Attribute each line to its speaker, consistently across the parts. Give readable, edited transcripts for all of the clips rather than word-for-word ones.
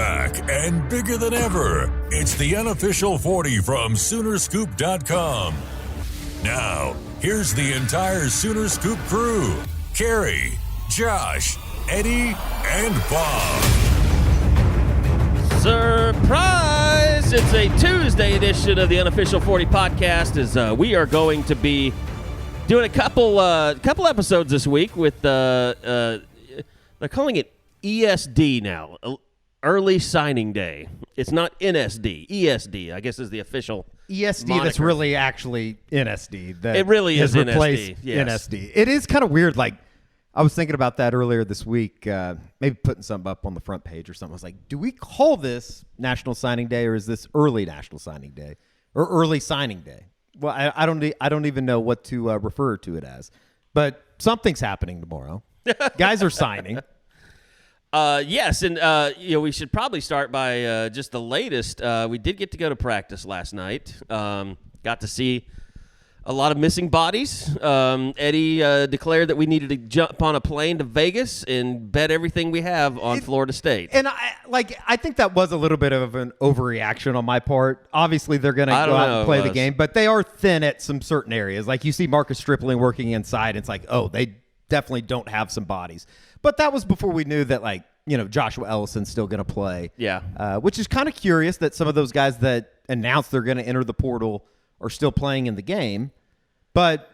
Speaker 1: back and bigger than ever. It's the Unofficial 40 from Soonerscoop.com. Now, here's the entire Sooner Scoop crew. Carey, Josh, Eddie, and Bob.
Speaker 2: Surprise! It's a Tuesday edition of the Unofficial 40 podcast as we are going to be doing a couple episodes this week with, they're calling it ESD now, Early Signing Day. It's not NSD, ESD, I guess is the official
Speaker 3: ESD
Speaker 2: moniker.
Speaker 3: That's really actually NSD. That
Speaker 2: it really is
Speaker 3: replaced
Speaker 2: NSD. Yes.
Speaker 3: NSD. It is kind of weird. Like, I was thinking about that earlier this week, maybe putting something up on the front page or something. I was like, do we call this National Signing Day or is this Early National Signing Day or Early Signing Day? Well, I don't even know what to refer to it as, but something's happening tomorrow. Guys are signing.
Speaker 2: Yes, and we should probably start by just the latest. We did get to go to practice last night. Got to see a lot of missing bodies. Eddie declared that we needed to jump on a plane to Vegas and bet everything we have on Florida State.
Speaker 3: And I think that was a little bit of an overreaction on my part. Obviously, they're going to go out and play the game, but they are thin at some certain areas. Like you see Marcus Stripling working inside. It's like, oh, they definitely don't have some bodies. But that was before we knew that, like, Joshua Ellison's still going to play.
Speaker 2: Yeah.
Speaker 3: Which is kind of curious that some of those guys that announced they're going to enter the portal are still playing in the game. But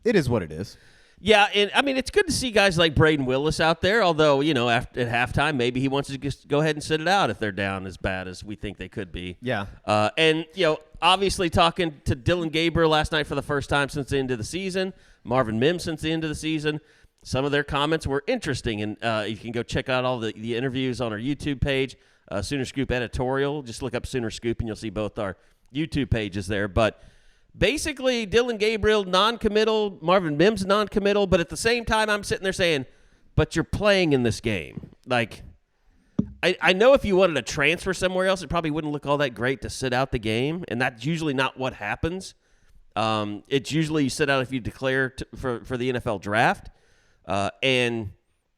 Speaker 3: it is what it is.
Speaker 2: Yeah, and I mean, it's good to see guys like Braden Willis out there, although, at halftime, maybe he wants to just go ahead and sit it out if they're down as bad as we think they could be.
Speaker 3: Yeah.
Speaker 2: And, obviously talking to Dillon Gabriel last night for the first time since the end of the season, Marvin Mims since the end of the season. Some of their comments were interesting, and you can go check out all the interviews on our YouTube page, Sooner Scoop Editorial. Just look up Sooner Scoop, and you'll see both our YouTube pages there. But basically, Dillon Gabriel, non-committal, Marvin Mims, non-committal, but at the same time, I'm sitting there saying, but you're playing in this game. Like, I know if you wanted to transfer somewhere else, it probably wouldn't look all that great to sit out the game, and that's usually not what happens. It's usually you sit out if you declare for the NFL draft. And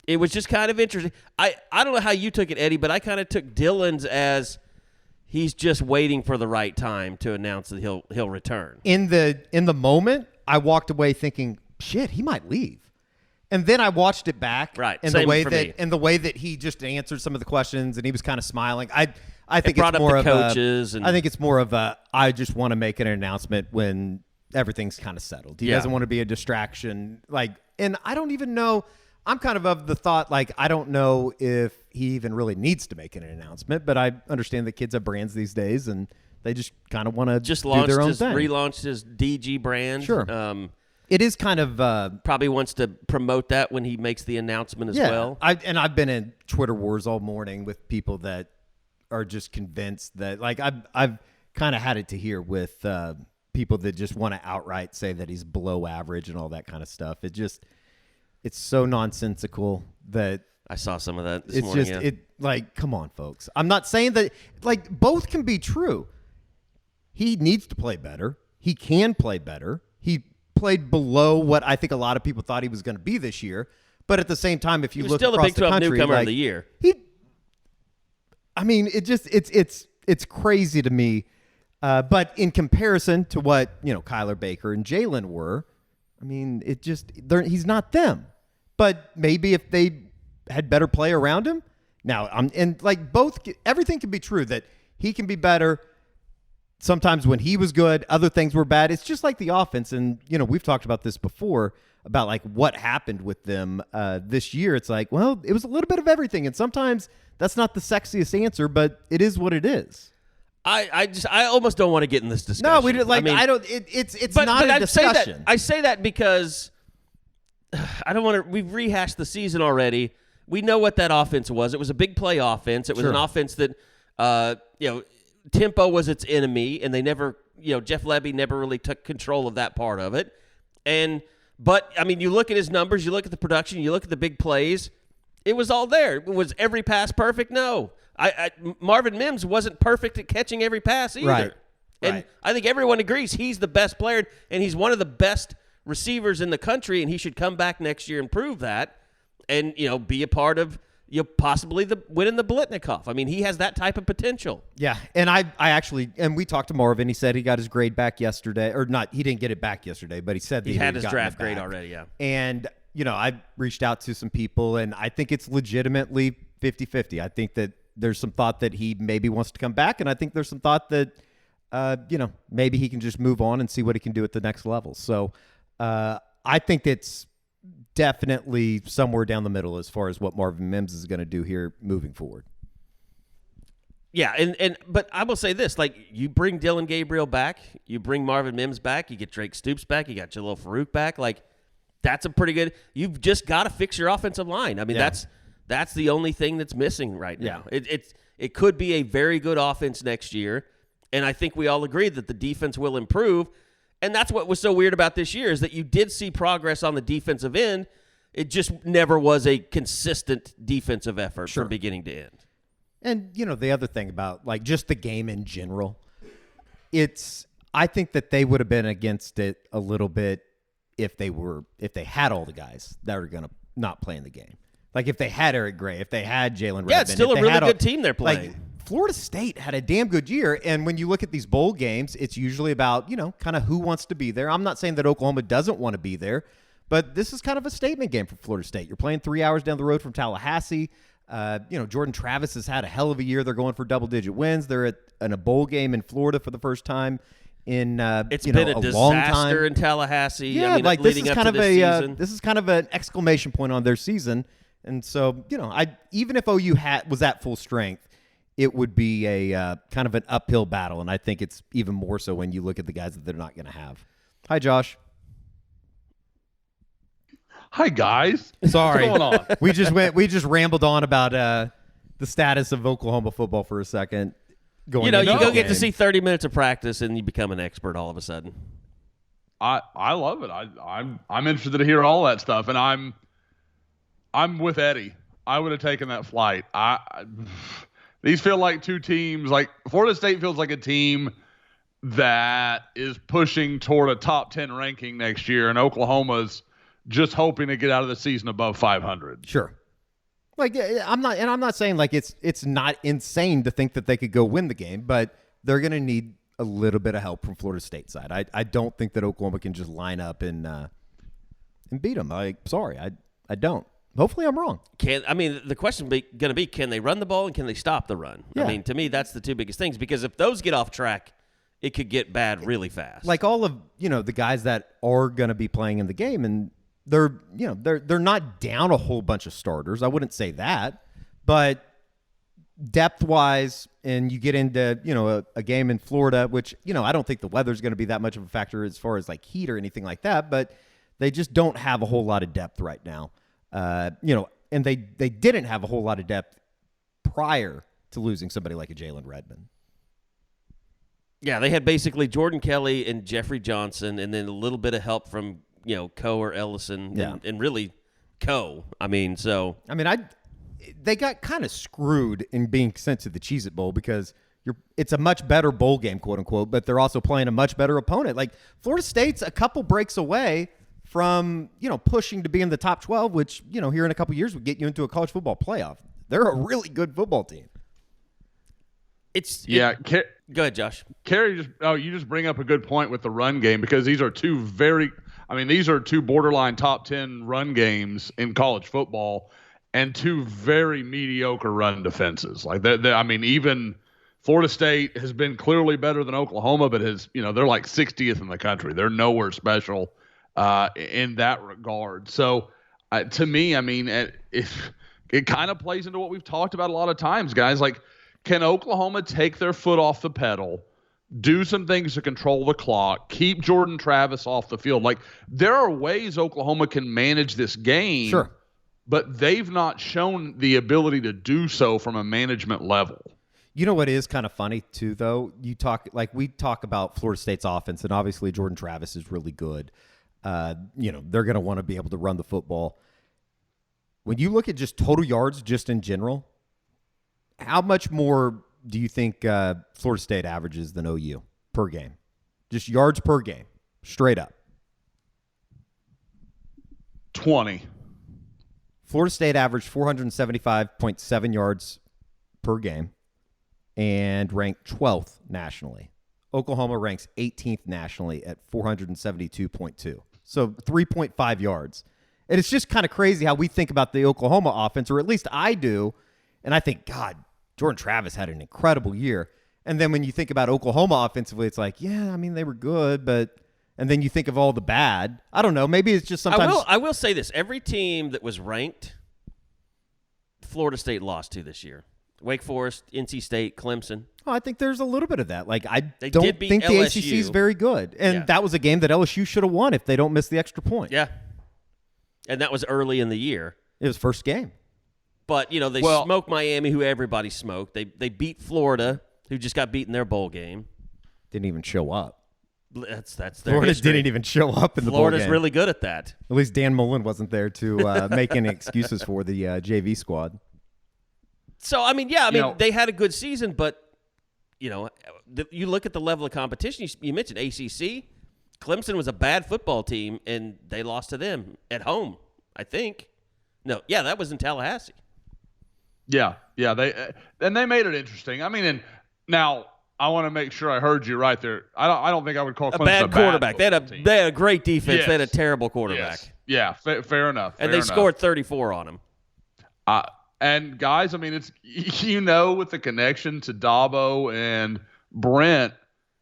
Speaker 2: it was just kind of interesting. I don't know how you took it, Eddie, but I kind of took Dillon's as he's just waiting for the right time to announce that he'll return.
Speaker 3: In the moment, I walked away thinking, shit, he might leave. And then I watched it back.
Speaker 2: Right.
Speaker 3: And
Speaker 2: Same
Speaker 3: the way
Speaker 2: for
Speaker 3: that
Speaker 2: me.
Speaker 3: and the way that he just answered some of the questions and he was kind of smiling. I think
Speaker 2: brought
Speaker 3: it's
Speaker 2: up
Speaker 3: more
Speaker 2: the
Speaker 3: of
Speaker 2: coaches
Speaker 3: I think it's more of a I just want to make an announcement when everything's kind of settled. He doesn't want to be a distraction. And I don't even know. I'm kind of the thought, I don't know if he even really needs to make an announcement, but I understand that kids have brands these days, and they just kind of want to do their own thing.
Speaker 2: Relaunched his DG brand.
Speaker 3: Sure. It is kind of
Speaker 2: probably wants to promote that when he makes the announcement as well.
Speaker 3: I've been in Twitter wars all morning with people that are just convinced that, I've kind of had it to hear with people that just want to outright say that he's below average and all that kind of stuff. It's so nonsensical that
Speaker 2: I saw some of that this morning.
Speaker 3: It's just, come on, folks. I'm not saying that, both can be true. He needs to play better. He can play better. He played below what I think a lot of people thought he was going to be this year. But at the same time, if you look
Speaker 2: still
Speaker 3: across
Speaker 2: the Big 12
Speaker 3: country,
Speaker 2: newcomer of the year.
Speaker 3: It's crazy to me. But in comparison to what, Kyler Baker and Jalen were, he's not them. But maybe if they had better play around him. Now, everything can be true, that he can be better. Sometimes when he was good, other things were bad. It's just like the offense. And, we've talked about this before about what happened with them this year. It's it was a little bit of everything. And sometimes that's not the sexiest answer, but it is what it is.
Speaker 2: I almost don't want to get in this discussion.
Speaker 3: No, we don't. It's not a discussion.
Speaker 2: I say that because I don't want to. We've rehashed the season already. We know what that offense was. It was a big play offense. It was an offense that, tempo was its enemy, and they never, Jeff Lebby never really took control of that part of it. But you look at his numbers, you look at the production, you look at the big plays. It was all there. Was every pass perfect? No. Marvin Mims wasn't perfect at catching every pass either.
Speaker 3: Right.
Speaker 2: And I think everyone agrees he's the best player, and he's one of the best receivers in the country, and he should come back next year and prove that and, be a part of possibly winning the Blitnikoff. I mean, he has that type of potential.
Speaker 3: Yeah, and I actually, and we talked to Marvin. He said he got his grade back yesterday, or not. He didn't get it back yesterday, but he said that
Speaker 2: he had his draft grade already. Yeah,
Speaker 3: and I reached out to some people, and I think it's legitimately 50-50. I think that there's some thought that he maybe wants to come back, and I think there's some thought that maybe he can just move on and see what he can do at the next level. So I think it's definitely somewhere down the middle as far as what Marvin Mims is going to do here moving forward.
Speaker 2: Yeah, but I will say this, like, you bring Dillon Gabriel back, you bring Marvin Mims back, you get Drake Stoops back, you got Jalil Farouk back, like, that's a pretty good – you've just got to fix your offensive line. I mean, that's the only thing that's missing right now.
Speaker 3: Yeah.
Speaker 2: It could be a very good offense next year, and I think we all agree that the defense will improve. And that's what was so weird about this year is that you did see progress on the defensive end. It just never was a consistent defensive effort from beginning to end.
Speaker 3: And, the other thing about, like, just the game in general, I think that they would have been against it a little bit if they had all the guys that were going to not play in the game. Like, if they had Eric Gray, if they had Jalen Redmond.
Speaker 2: Yeah, it's still a really good team they're playing.
Speaker 3: Like, Florida State had a damn good year, and when you look at these bowl games, it's usually about, kind of who wants to be there. I'm not saying that Oklahoma doesn't want to be there, but this is kind of a statement game for Florida State. You're playing 3 hours down the road from Tallahassee. Jordan Travis has had a hell of a year. They're going for double-digit wins. They're in a bowl game in Florida for the first time in
Speaker 2: it's been a
Speaker 3: long time.
Speaker 2: Disaster in Tallahassee.
Speaker 3: Yeah,
Speaker 2: I mean,
Speaker 3: like this is kind of
Speaker 2: this
Speaker 3: is kind of an exclamation point on their season. And so, even if OU was at full strength, it would be a kind of an uphill battle, and I think it's even more so when you look at the guys that they're not going to have. Hi, Josh.
Speaker 4: Hi, guys.
Speaker 3: Sorry.
Speaker 4: What's going on?
Speaker 3: We just rambled on about the status of Oklahoma football for a second.
Speaker 2: You go get to see 30 minutes of practice, and you become an expert all of a sudden.
Speaker 4: I love it. I'm interested to hear all that stuff, and I'm with Eddie. I would have taken that flight. These feel like two teams. Like Florida State feels like a team that is pushing toward a top 10 ranking next year, and Oklahoma's just hoping to get out of the season above 500.
Speaker 3: Sure. Like I'm not saying like it's not insane to think that they could go win the game, but they're going to need a little bit of help from Florida State side. I don't think that Oklahoma can just line up and beat them. I don't. Hopefully I'm wrong.
Speaker 2: The question going to be, can they run the ball and can they stop the run?
Speaker 3: Yeah.
Speaker 2: I mean, to me, that's the two biggest things, because if those get off track, it could get bad really fast.
Speaker 3: Like all of, the guys that are going to be playing in the game, and they're not down a whole bunch of starters. I wouldn't say that, but depth-wise, and you get into, a game in Florida, which, I don't think the weather's going to be that much of a factor as far as like heat or anything like that, but they just don't have a whole lot of depth right now. And they didn't have a whole lot of depth prior to losing somebody like a Jalen Redmond.
Speaker 2: Yeah, they had basically Jordan Kelly and Jeffrey Johnson, and then a little bit of help from Coe or Ellison, and really Coe.
Speaker 3: They got kind of screwed in being sent to the Cheez-It Bowl because it's a much better bowl game, quote unquote, but they're also playing a much better opponent. Like Florida State's a couple breaks away from, pushing to be in the top 12, which, here in a couple years would get you into a college football playoff. They're a really good football team.
Speaker 2: Go ahead, Josh.
Speaker 4: Carey, you just bring up a good point with the run game, because these are two borderline top 10 run games in college football and two very mediocre run defenses. Like even Florida State has been clearly better than Oklahoma, but they're like 60th in the country. They're nowhere special in that regard. So to me, it kind of plays into what we've talked about a lot of times, guys. Like, can Oklahoma take their foot off the pedal, do some things to control the clock, keep Jordan Travis off the field? Like, there are ways Oklahoma can manage this game,
Speaker 3: sure,
Speaker 4: but they've not shown the ability to do so from a management level.
Speaker 3: You know what is kind of funny too, though? We talk about Florida State's offense, and obviously Jordan Travis is really good. They're going to want to be able to run the football. When you look at just total yards, just in general, how much more do you think Florida State averages than OU per game? Just yards per game, straight up.
Speaker 4: 20.
Speaker 3: Florida State averaged 475.7 yards per game and ranked 12th nationally. Oklahoma ranks 18th nationally at 472.2. So 3.5 yards. And it's just kind of crazy how we think about the Oklahoma offense, or at least I do. And I think, God, Jordan Travis had an incredible year. And then when you think about Oklahoma offensively, it's like, yeah, I mean, they were good, but... And then you think of all the bad. I don't know. Maybe it's just sometimes...
Speaker 2: I will say this. Every team that was ranked, Florida State lost to this year. Wake Forest, NC State, Clemson.
Speaker 3: Oh, I think there's a little bit of that. Like, I
Speaker 2: They
Speaker 3: don't
Speaker 2: did beat
Speaker 3: think the
Speaker 2: LSU.
Speaker 3: ACC is very good. And that was a game that LSU should have won if they don't miss the extra point.
Speaker 2: Yeah. And that was early in the year.
Speaker 3: It was first game.
Speaker 2: But, you know, they smoked Miami, who everybody smoked. They beat Florida, who just got beat in their bowl game.
Speaker 3: Didn't even show up.
Speaker 2: That's their
Speaker 3: Florida
Speaker 2: history.
Speaker 3: didn't even show up in the bowl
Speaker 2: Florida's
Speaker 3: game.
Speaker 2: really good at that.
Speaker 3: At least Dan Mullen wasn't there to make any excuses for the JV squad.
Speaker 2: So, I mean, they had a good season, but, you know, you look at the level of competition. You mentioned ACC. Clemson was a bad football team, and they lost to them at home, I think. No, yeah, that was in Tallahassee.
Speaker 4: Yeah, they made it interesting. I mean, and now I want to make sure I heard you right there. I don't think I would call Clemson
Speaker 2: a bad quarterback. They had a great defense.
Speaker 4: Yes.
Speaker 2: They had a terrible quarterback.
Speaker 4: Yes. Yeah, fair enough.
Speaker 2: And they scored 34 on him.
Speaker 4: And guys, I mean, it's with the connection to Dabo and Brent,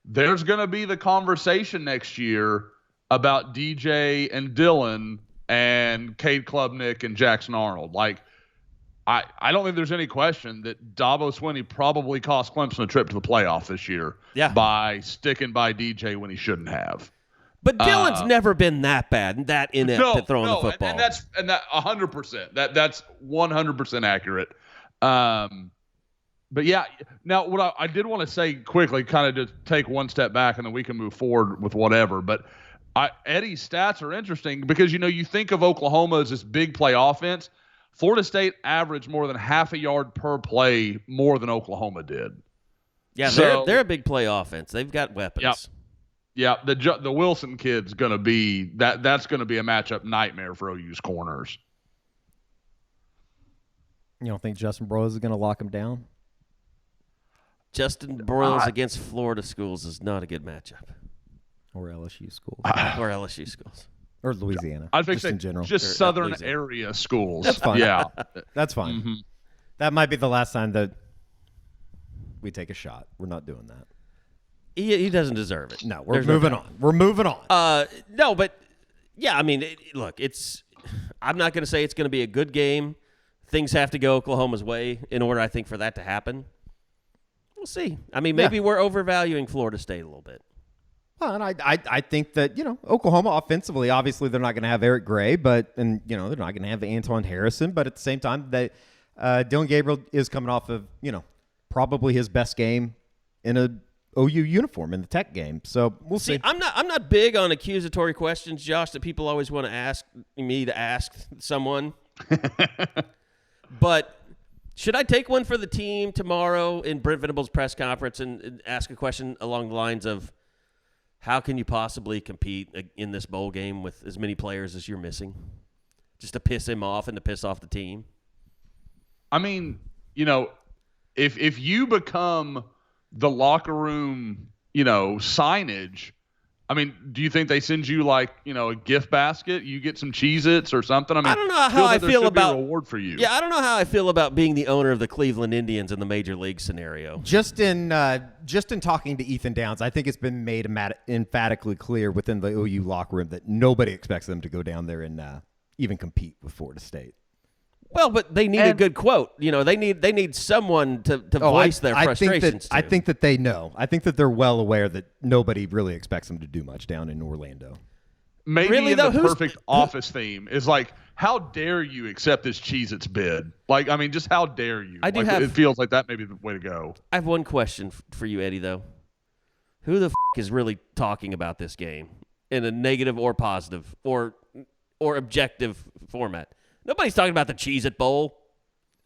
Speaker 4: there's going to be the conversation next year about DJ and Dillon and Cade Klubnik and Jackson Arnold. Like, I don't think there's any question that Dabo Swinney probably cost Clemson a trip to the playoff this year by sticking by DJ when he shouldn't have.
Speaker 2: But Dillon's never been that bad and that inept at throwing the football.
Speaker 4: And that's 100%. That's 100% accurate. But yeah, now what I did want to say quickly, kind of to take one step back and then we can move forward with whatever. But Eddie's stats are interesting because, you think of Oklahoma as this big play offense. Florida State averaged more than half a yard per play more than Oklahoma did.
Speaker 2: Yeah, they're a big play offense. They've got weapons.
Speaker 4: Yeah, the Wilson kid's going to be that's going to be a matchup nightmare for OU's corners.
Speaker 3: You don't think Justin Broyles is going to lock him down?
Speaker 2: Justin Broyles against Florida schools is not a good matchup.
Speaker 3: Or LSU schools.
Speaker 2: Or LSU schools.
Speaker 3: Or Louisiana.
Speaker 4: I'd think
Speaker 3: in general.
Speaker 4: Just southern area schools.
Speaker 3: That's fine.
Speaker 4: Yeah.
Speaker 3: That's fine. Mm-hmm. That might be the last time that we take a shot. We're not doing that.
Speaker 2: He doesn't deserve it.
Speaker 3: No, we're moving on. We're moving on.
Speaker 2: No, but yeah, I mean, look, I'm not going to say it's going to be a good game. Things have to go Oklahoma's way in order, I think, for that to happen. We'll see. I mean, maybe we're overvaluing Florida State a little bit.
Speaker 3: Well, and I think that, Oklahoma offensively, obviously they're not going to have Eric Gray, they're not going to have Antoine Harrison, but at the same time, Dillon Gabriel is coming off of, probably his best game in a OU uniform in the Tech game. So we'll see.
Speaker 2: I'm not big on accusatory questions, Josh, that people always want to ask me to ask someone. But should I take one for the team tomorrow in Brent Venables' press conference and ask a question along the lines of, how can you possibly compete in this bowl game with as many players as you're missing? Just to piss him off and to piss off the team?
Speaker 4: I mean, if you become the locker room, signage, I mean, do you think they send you a gift basket? You get some Cheez-Its or something? I mean,
Speaker 2: I don't know how I feel about
Speaker 4: a reward for you.
Speaker 2: Yeah, I don't know how I feel about being the owner of the Cleveland Indians in the major league scenario.
Speaker 3: Just in talking to Ethan Downs, I think it's been made emphatically clear within the OU locker room that nobody expects them to go down there and even compete with Florida State.
Speaker 2: Well, but they need a good quote. They need someone to voice their frustrations.
Speaker 3: I think that they know. I think that they're well aware that nobody really expects them to do much down in Orlando.
Speaker 4: Maybe
Speaker 2: really,
Speaker 4: the perfect office theme is how dare you accept this Cheez-Its bid? Just how dare you? It feels like that may be the way to go.
Speaker 2: I have one question for you, Eddie, though. Who the is really talking about this game in a negative or positive or objective format? Nobody's talking about the Cheez-It Bowl.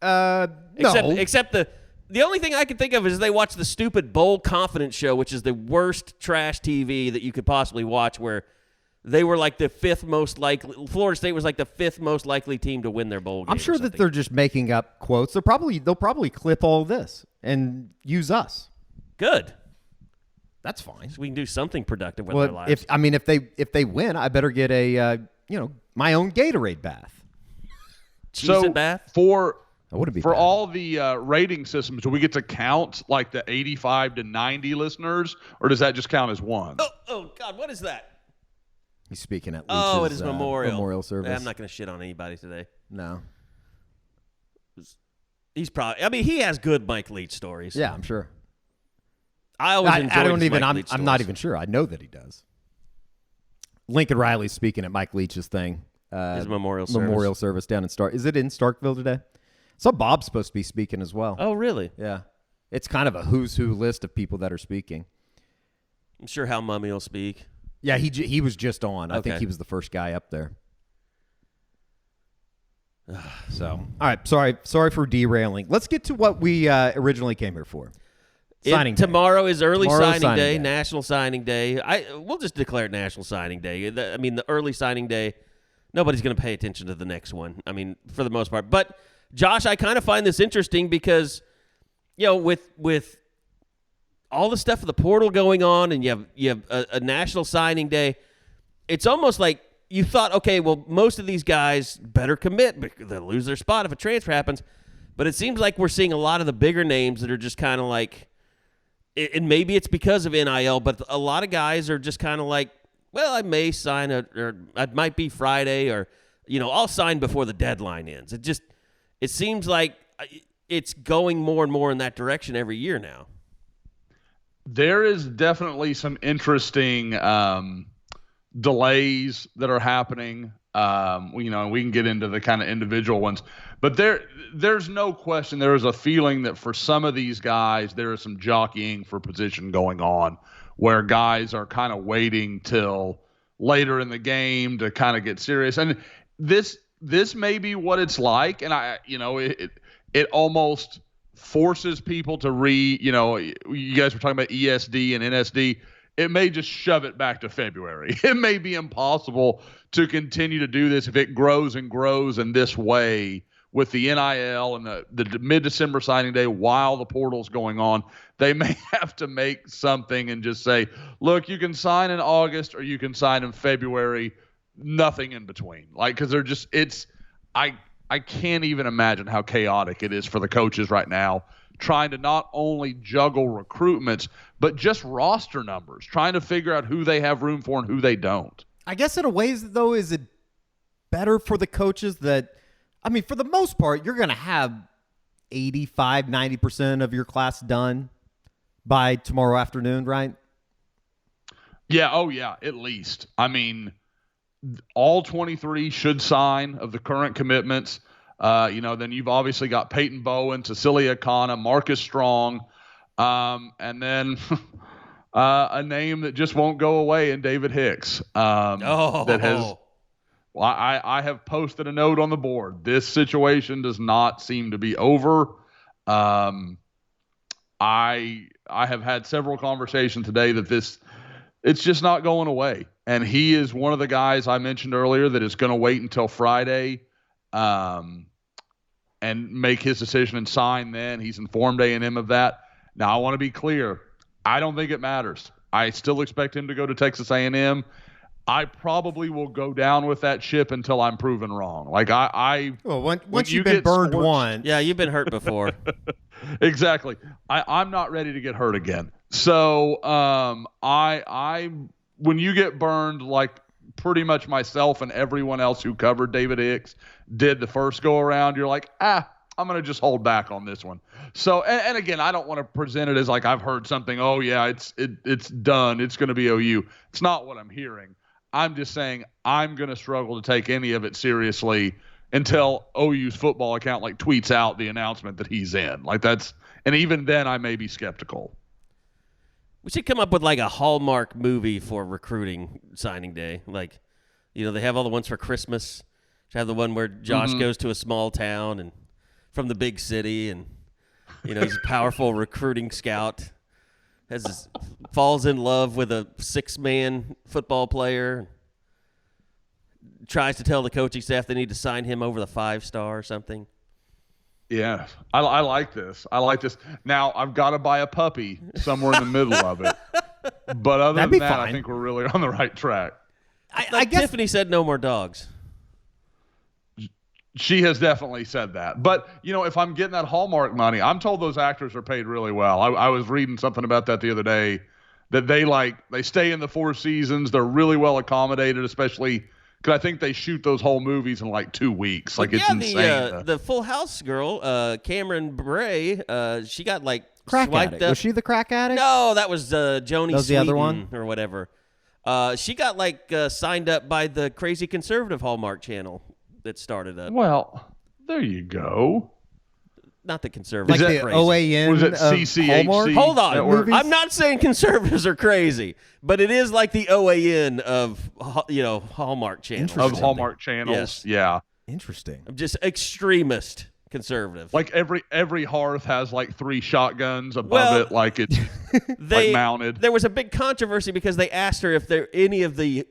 Speaker 3: No.
Speaker 2: Except the only thing I can think of is they watch the stupid Bowl Confidence Show, which is the worst trash TV that you could possibly watch, where they were like the fifth most likely. Florida State was like the fifth most likely team to win their bowl game.
Speaker 3: I'm sure that they're just making up quotes. They'll probably clip all this and use us.
Speaker 2: Good.
Speaker 3: That's fine.
Speaker 2: So we can do something productive with their lives.
Speaker 3: If they win, I better get a my own Gatorade bath.
Speaker 2: Cheez-It bath?
Speaker 3: That wouldn't be
Speaker 4: for
Speaker 3: bad.
Speaker 4: all the rating systems, do we get to count like the 85 to 90 listeners, or does that just count as one?
Speaker 2: Oh God, what is that?
Speaker 3: He's speaking at
Speaker 2: Oh, it
Speaker 3: Leach's,
Speaker 2: is memorial
Speaker 3: service.
Speaker 2: I'm not going to shit on anybody today.
Speaker 3: No.
Speaker 2: He's probably. I mean, he has good Mike Leach stories.
Speaker 3: Yeah, I'm sure.
Speaker 2: I always enjoy.
Speaker 3: I'm not even sure. I know that he does. Lincoln Riley's speaking at Mike Leach's thing.
Speaker 2: His memorial
Speaker 3: service down in Stark. Is it in Starkville today? So Bob's supposed to be speaking as well.
Speaker 2: Oh, really?
Speaker 3: Yeah. It's kind of a who's who list of people that are speaking.
Speaker 2: I'm sure Hal Mummy will speak.
Speaker 3: Yeah, he was just on. I think
Speaker 2: Okay.
Speaker 3: he was the first guy up there. So, all right, sorry for derailing. Let's get to what we originally came here for. Signing day.
Speaker 2: Tomorrow is early
Speaker 3: Tomorrow's
Speaker 2: signing day, National Signing Day. We'll just declare it National Signing Day. The early signing day, nobody's going to pay attention to the next one. I mean, for the most part. But Josh, I kind of find this interesting because, with all the stuff of the portal going on, and you have a National Signing Day, it's almost like you thought, okay, well, most of these guys better commit because they'll lose their spot if a transfer happens. But it seems like we're seeing a lot of the bigger names that are just kind of like, and maybe it's because of NIL, but a lot of guys are just kind of like, well, I may sign or it might be Friday, or I'll sign before the deadline ends. It seems like it's going more and more in that direction every year now.
Speaker 4: There is definitely some interesting delays that are happening. We can get into the kind of individual ones, but there's no question there is a feeling that for some of these guys there is some jockeying for position going on, where guys are kind of waiting till later in the game to kind of get serious. And this may be what it's like, and it almost forces people to you guys were talking about ESD and NSD. It may just shove it back to February. It may be impossible to continue to do this if it grows and grows in this way with the NIL and the mid-December signing day while the portal's going on. They may have to make something and just say, look, you can sign in August or you can sign in February, nothing in between. Because they're just I can't even imagine how chaotic it is for the coaches right now, trying to not only juggle recruitments, but just roster numbers, trying to figure out who they have room for and who they don't.
Speaker 3: I guess in a ways, though, is it better for the coaches that, for the most part, you're going to have 85, 90% of your class done by tomorrow afternoon, right?
Speaker 4: Yeah. Oh, yeah. At least. All 23 should sign of the current commitments. Then you've obviously got Peyton Bowen, Cecilia Kana, Marcus Strong, and then a name that just won't go away in David Hicks. That has. Well, I have posted a note on the board. This situation does not seem to be over. I have had several conversations today that it's just not going away. And he is one of the guys I mentioned earlier that is going to wait until Friday and make his decision and sign then. He's informed A&M of that. Now, I want to be clear. I don't think it matters. I still expect him to go to Texas A&M. I probably will go down with that ship until I'm proven wrong.
Speaker 3: Once you've been burned once.
Speaker 2: Yeah, you've been hurt before.
Speaker 4: Exactly. I'm not ready to get hurt again. So when you get burned, like pretty much myself and everyone else who covered David Hicks did the first go around, you're like, I'm going to just hold back on this one. So, and again, I don't want to present it as like I've heard something, oh yeah, it's done. It's going to be OU. It's not what I'm hearing. I'm just saying I'm going to struggle to take any of it seriously until OU's football account tweets out the announcement that he's in. And even then I may be skeptical.
Speaker 2: We should come up with a Hallmark movie for recruiting signing day. They have all the ones for Christmas. Should have the one where Josh goes to a small town and from the big city, and he's a powerful recruiting scout. Falls in love with a 6-man football player. tries to tell the coaching staff they need to sign him over the 5-star or something.
Speaker 4: Yeah, I like this. I like this. Now, I've got to buy a puppy somewhere in the middle of it. But other
Speaker 3: That'd
Speaker 4: than
Speaker 3: be
Speaker 4: that,
Speaker 3: fine.
Speaker 4: I think we're really on the right track.
Speaker 3: I guess
Speaker 2: Tiffany said no more dogs.
Speaker 4: She has definitely said that. But, if I'm getting that Hallmark money, I'm told those actors are paid really well. I was reading something about that the other day, that they stay in the 4 seasons. They're really well accommodated, especially because I think they shoot those whole movies in like 2 weeks. Like, it's insane.
Speaker 2: The Full House girl, Cameron Bray, she got like
Speaker 3: crack
Speaker 2: swiped
Speaker 3: addict.
Speaker 2: up.
Speaker 3: Was she the crack addict?
Speaker 2: No, that was Joni
Speaker 3: That was the other
Speaker 2: Sweeten
Speaker 3: one?
Speaker 2: or whatever. She got signed up by the crazy conservative Hallmark channel that started up.
Speaker 4: Well, there you go.
Speaker 2: Not the conservative.
Speaker 3: Like the
Speaker 2: crazy.
Speaker 3: OAN
Speaker 4: Was it
Speaker 3: of
Speaker 4: CCHC?
Speaker 3: Hallmark?
Speaker 2: Hold on.
Speaker 3: movies?
Speaker 2: I'm not saying conservatives are crazy, but it is like the OAN of Hallmark channels.
Speaker 3: Interesting.
Speaker 4: Of Hallmark channels.
Speaker 2: Yes.
Speaker 4: Yeah.
Speaker 3: Interesting.
Speaker 2: I'm just extremist conservative.
Speaker 4: Like every hearth has like 3 shotguns above it, like it's like mounted.
Speaker 2: There was a big controversy because they asked her if any of the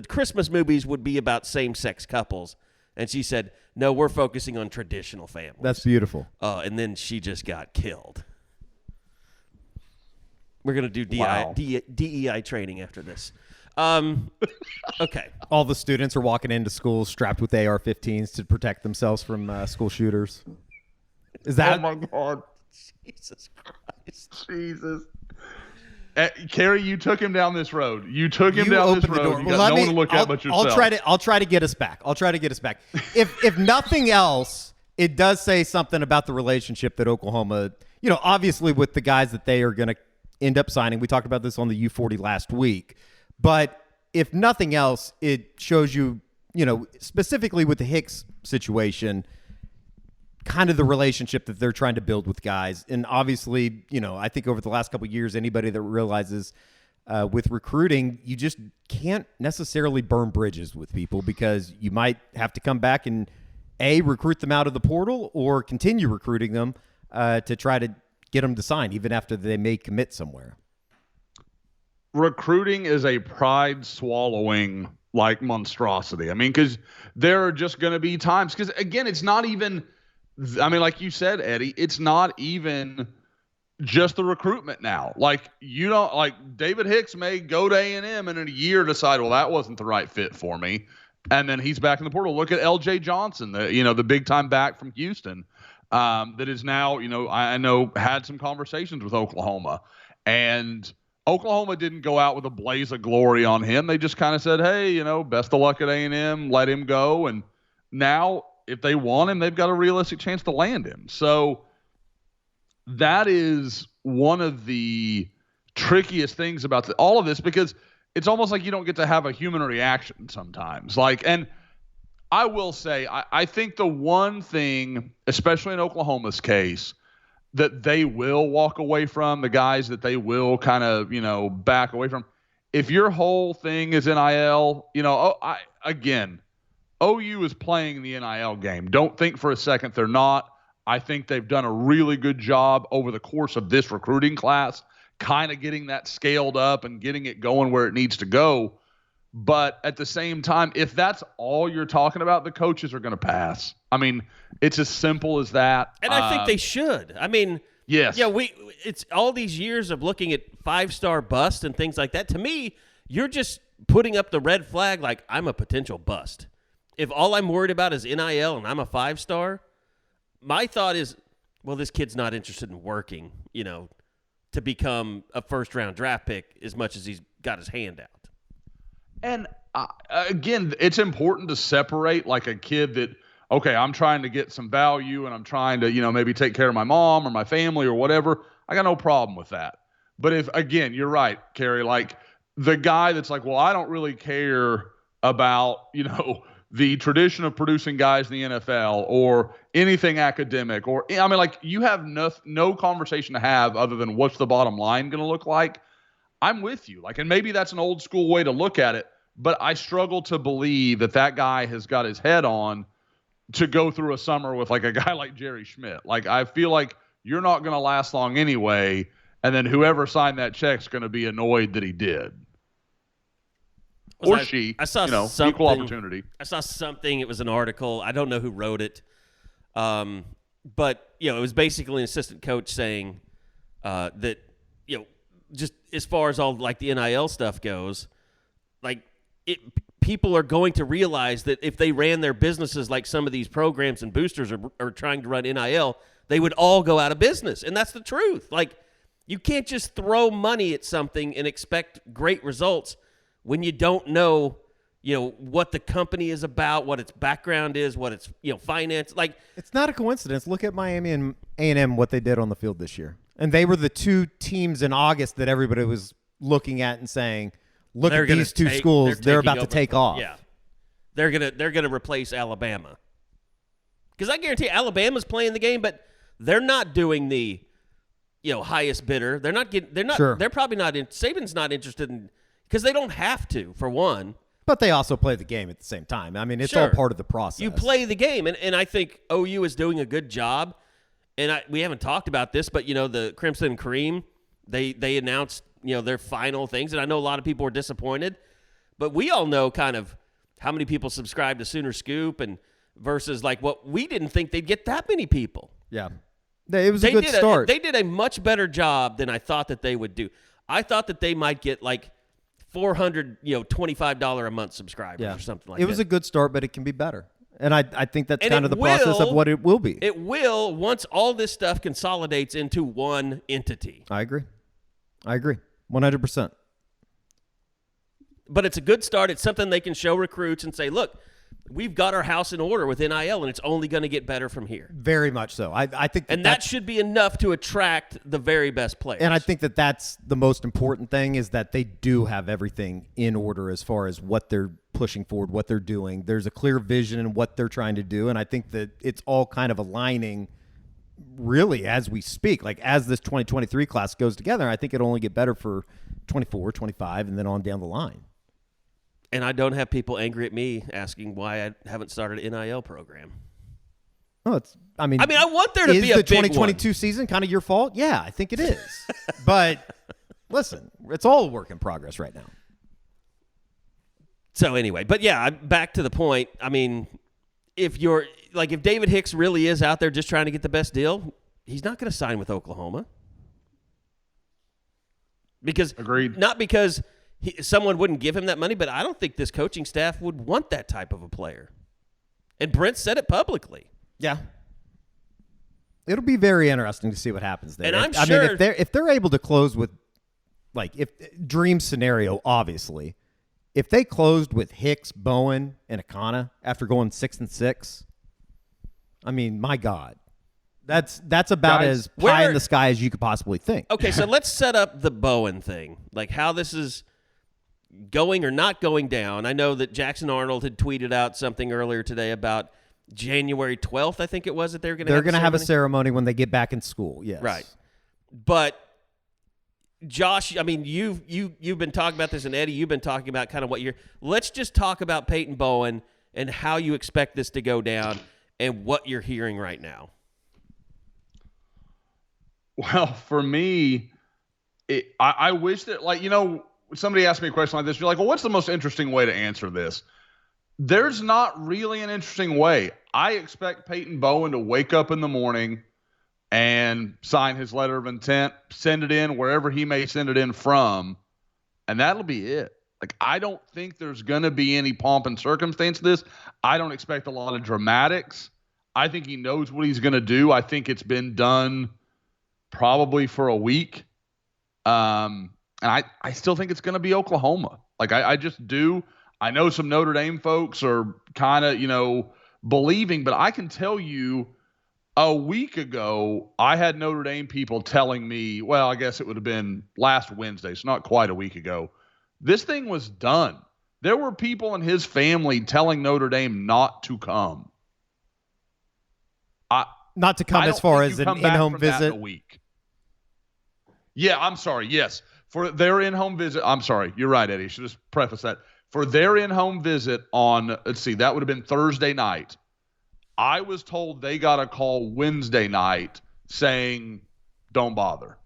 Speaker 2: Christmas movies would be about same-sex couples, and she said, "No, we're focusing on traditional families."
Speaker 3: That's beautiful.
Speaker 2: And then she just got killed. We're gonna do DEI training after this. Okay.
Speaker 3: All the students are walking into school strapped with AR-15s to protect themselves from school shooters. Is that?
Speaker 4: Oh my God.
Speaker 2: Jesus Christ.
Speaker 4: Jesus. Carey, you took him down this road. You took him
Speaker 3: You
Speaker 4: down this
Speaker 3: open the door.
Speaker 4: road. You
Speaker 3: Well,
Speaker 4: got
Speaker 3: let
Speaker 4: no
Speaker 3: me-
Speaker 4: one to look at but yourself.
Speaker 3: I'll try to get us back. If nothing else, it does say something about the relationship that Oklahoma, obviously with the guys that they are going to end up signing. We talked about this on the U40 last week. But if nothing else, it shows you, specifically with the Hicks situation, kind of the relationship that they're trying to build with guys. And obviously, I think over the last couple of years, anybody that realizes with recruiting, you just can't necessarily burn bridges with people because you might have to come back and recruit them out of the portal or continue recruiting them to try to get them to sign even after they may commit somewhere.
Speaker 4: Recruiting is a pride swallowing like monstrosity. I mean, because there are just going to be times, because again, it's not even, like you said, Eddie, it's not even just the recruitment now. Like, David Hicks may go to A&M and in a year decide, well, that wasn't the right fit for me. And then he's back in the portal. Look at LJ Johnson, the big time back from Houston, that is now, I know had some conversations with Oklahoma, and Oklahoma didn't go out with a blaze of glory on him. They just kind of said, hey, best of luck at A&M, let him go. And now if they want him, they've got a realistic chance to land him. So that is one of the trickiest things about all of this, because it's almost like you don't get to have a human reaction sometimes. And I will say, I think the one thing, especially in Oklahoma's case, that they will walk away from, the guys that they will kind of, back away from, if your whole thing is NIL, again, OU is playing the NIL game. Don't think for a second they're not. I think they've done a really good job over the course of this recruiting class, kind of getting that scaled up and getting it going where it needs to go. But at the same time, if that's all you're talking about, the coaches are going to pass. I mean, it's as simple as that.
Speaker 2: And I think they should. I mean,
Speaker 4: yes.
Speaker 2: Yeah, it's all these years of looking at 5-star bust and things like that. To me, you're just putting up the red flag like I'm a potential bust. If all I'm worried about is NIL and I'm a 5-star, my thought is, well, this kid's not interested in working, to become a first-round draft pick as much as he's got his hand out.
Speaker 4: And again, it's important to separate like a kid that, okay, I'm trying to get some value and I'm trying to, maybe take care of my mom or my family or whatever. I got no problem with that. But if, again, you're right, Carey, like the guy that's like, well, I don't really care about, the tradition of producing guys in the NFL or anything academic, or, you have no conversation to have other than what's the bottom line going to look like. I'm with you. And maybe that's an old school way to look at it, but I struggle to believe that guy has got his head on to go through a summer with a guy like Jerry Schmidt. I feel like you're not going to last long anyway. And then whoever signed that check's going to be annoyed that he did. or she.
Speaker 2: I saw
Speaker 4: something, equal opportunity.
Speaker 2: I saw something. It was an article. I don't know who wrote it. But it was basically an assistant coach saying that just as far as all like the NIL stuff goes, like people are going to realize that if they ran their businesses like some of these programs and boosters are trying to run NIL, they would all go out of business. And that's the truth. Like, you can't just throw money at something and expect great results when you don't know, what the company is about, what its background is, what its, finance. Like,
Speaker 3: it's not a coincidence. Look at Miami and A&M, what they did on the field this year. And they were the two teams in August that everybody was looking at and saying, look at these two schools. They're about to take off.
Speaker 2: Yeah. They're gonna replace Alabama. Because I guarantee Alabama's playing the game, but they're not doing the highest bidder. They're not getting. They're not.
Speaker 3: Sure.
Speaker 2: They're probably not. Saban's not interested in, because they don't have to, for one.
Speaker 3: But they also play the game at the same time. I mean, it's all part of the process.
Speaker 2: You play the game, and I think OU is doing a good job. And we haven't talked about this, but the Crimson and Cream, they announced their final things, and I know a lot of people were disappointed, but we all know kind of how many people subscribe to Sooner Scoop and versus like what we didn't think they'd get that many people.
Speaker 3: Yeah. It was a good start.
Speaker 2: They did a much better job than I thought that they would do. I thought that they might get like 400, $25 a month subscribers or something like that.
Speaker 3: It was a good start, but it can be better. And I think that's kind of the process of what it will be.
Speaker 2: It will once all this stuff consolidates into one entity.
Speaker 3: I agree. 100%.
Speaker 2: But it's a good start. It's something they can show recruits and say, look, we've got our house in order with NIL, and it's only going to get better from here.
Speaker 3: Very much so. I think
Speaker 2: that should be enough to attract the very best players.
Speaker 3: And I think that's the most important thing, is that they do have everything in order as far as what they're pushing forward, what they're doing. There's a clear vision in what they're trying to do, and I think that it's all kind of aligning really as we speak. Like, as this 2023 class goes together, I think it'll only get better for 24, 25, and then on down the line.
Speaker 2: And I don't have people angry at me asking why I haven't started an NIL program.
Speaker 3: Oh, I mean,
Speaker 2: I want there to be a big one.
Speaker 3: Is the 2022 season kind of your fault? Yeah, I think it is. But listen, it's all a work in progress right now.
Speaker 2: So anyway, but yeah, back to the point. I mean, if David Hicks really is out there just trying to get the best deal, he's not going to sign with Oklahoma.
Speaker 4: Agreed.
Speaker 2: Not because someone wouldn't give him that money, but I don't think this coaching staff would want that type of a player. And Brent said it publicly.
Speaker 3: Yeah. It'll be very interesting to see what happens there.
Speaker 2: And I'm
Speaker 3: sure.
Speaker 2: I mean,
Speaker 3: if they're able to close with, dream scenario, obviously, if they closed with Hicks, Bowen, and Akana after going 6-6, I mean, my God. That's about as pie in the sky as you could possibly think.
Speaker 2: Okay, so let's set up the Bowen thing, like how this is going or not going down. I know that Jackson Arnold had tweeted out something earlier today about January 12th, I think it was, that they're going to
Speaker 3: have a ceremony when they get back in school. Yes.
Speaker 2: Right. But Josh, I mean, you've been talking about this, and Eddie, you've been talking about kind of let's just talk about Peyton Bowen and how you expect this to go down and what you're hearing right now.
Speaker 4: Well, for me, I wish that, somebody asked me a question like this. You're like, well, what's the most interesting way to answer this? There's not really an interesting way. I expect Peyton Bowen to wake up in the morning and sign his letter of intent, send it in wherever he may send it in from, and that'll be it. I don't think there's going to be any pomp and circumstance to this. I don't expect a lot of dramatics. I think he knows what he's going to do. I think it's been done probably for a week. And I still think it's going to be Oklahoma. I just do. I know some Notre Dame folks are kind of, believing, but I can tell you a week ago, I had Notre Dame people telling me, well, I guess it would have been last Wednesday, so not quite a week ago. This thing was done. There were people in his family telling Notre Dame not to come.
Speaker 3: Not to come as far as an in-home visit.
Speaker 4: A week. Yeah, I'm sorry. Yes. For their in-home visit. I'm sorry. You're right, Eddie. I should just preface that. For their in-home visit on, that would have been Thursday night. I was told they got a call Wednesday night saying, don't bother.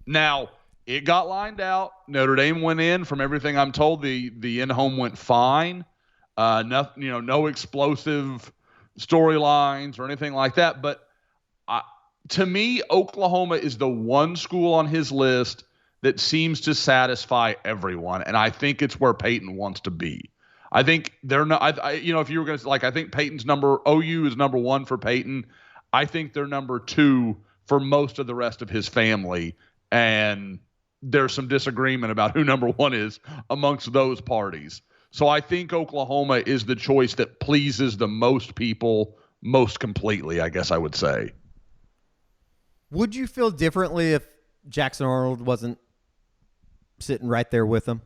Speaker 4: Now, It got lined out. Notre Dame went in. From everything I'm told, the in-home went fine. No explosive storylines or anything like that. But to me, Oklahoma is the one school on his list that seems to satisfy everyone, and I think it's where Peyton wants to be. I think they're not. If you were going to I think Peyton's OU is number one for Peyton. I think they're number two for most of the rest of his family, and there's some disagreement about who number one is amongst those parties. So I think Oklahoma is the choice that pleases the most people most completely, I guess I would say.
Speaker 3: Would you feel differently if Jackson Arnold wasn't sitting right there with him?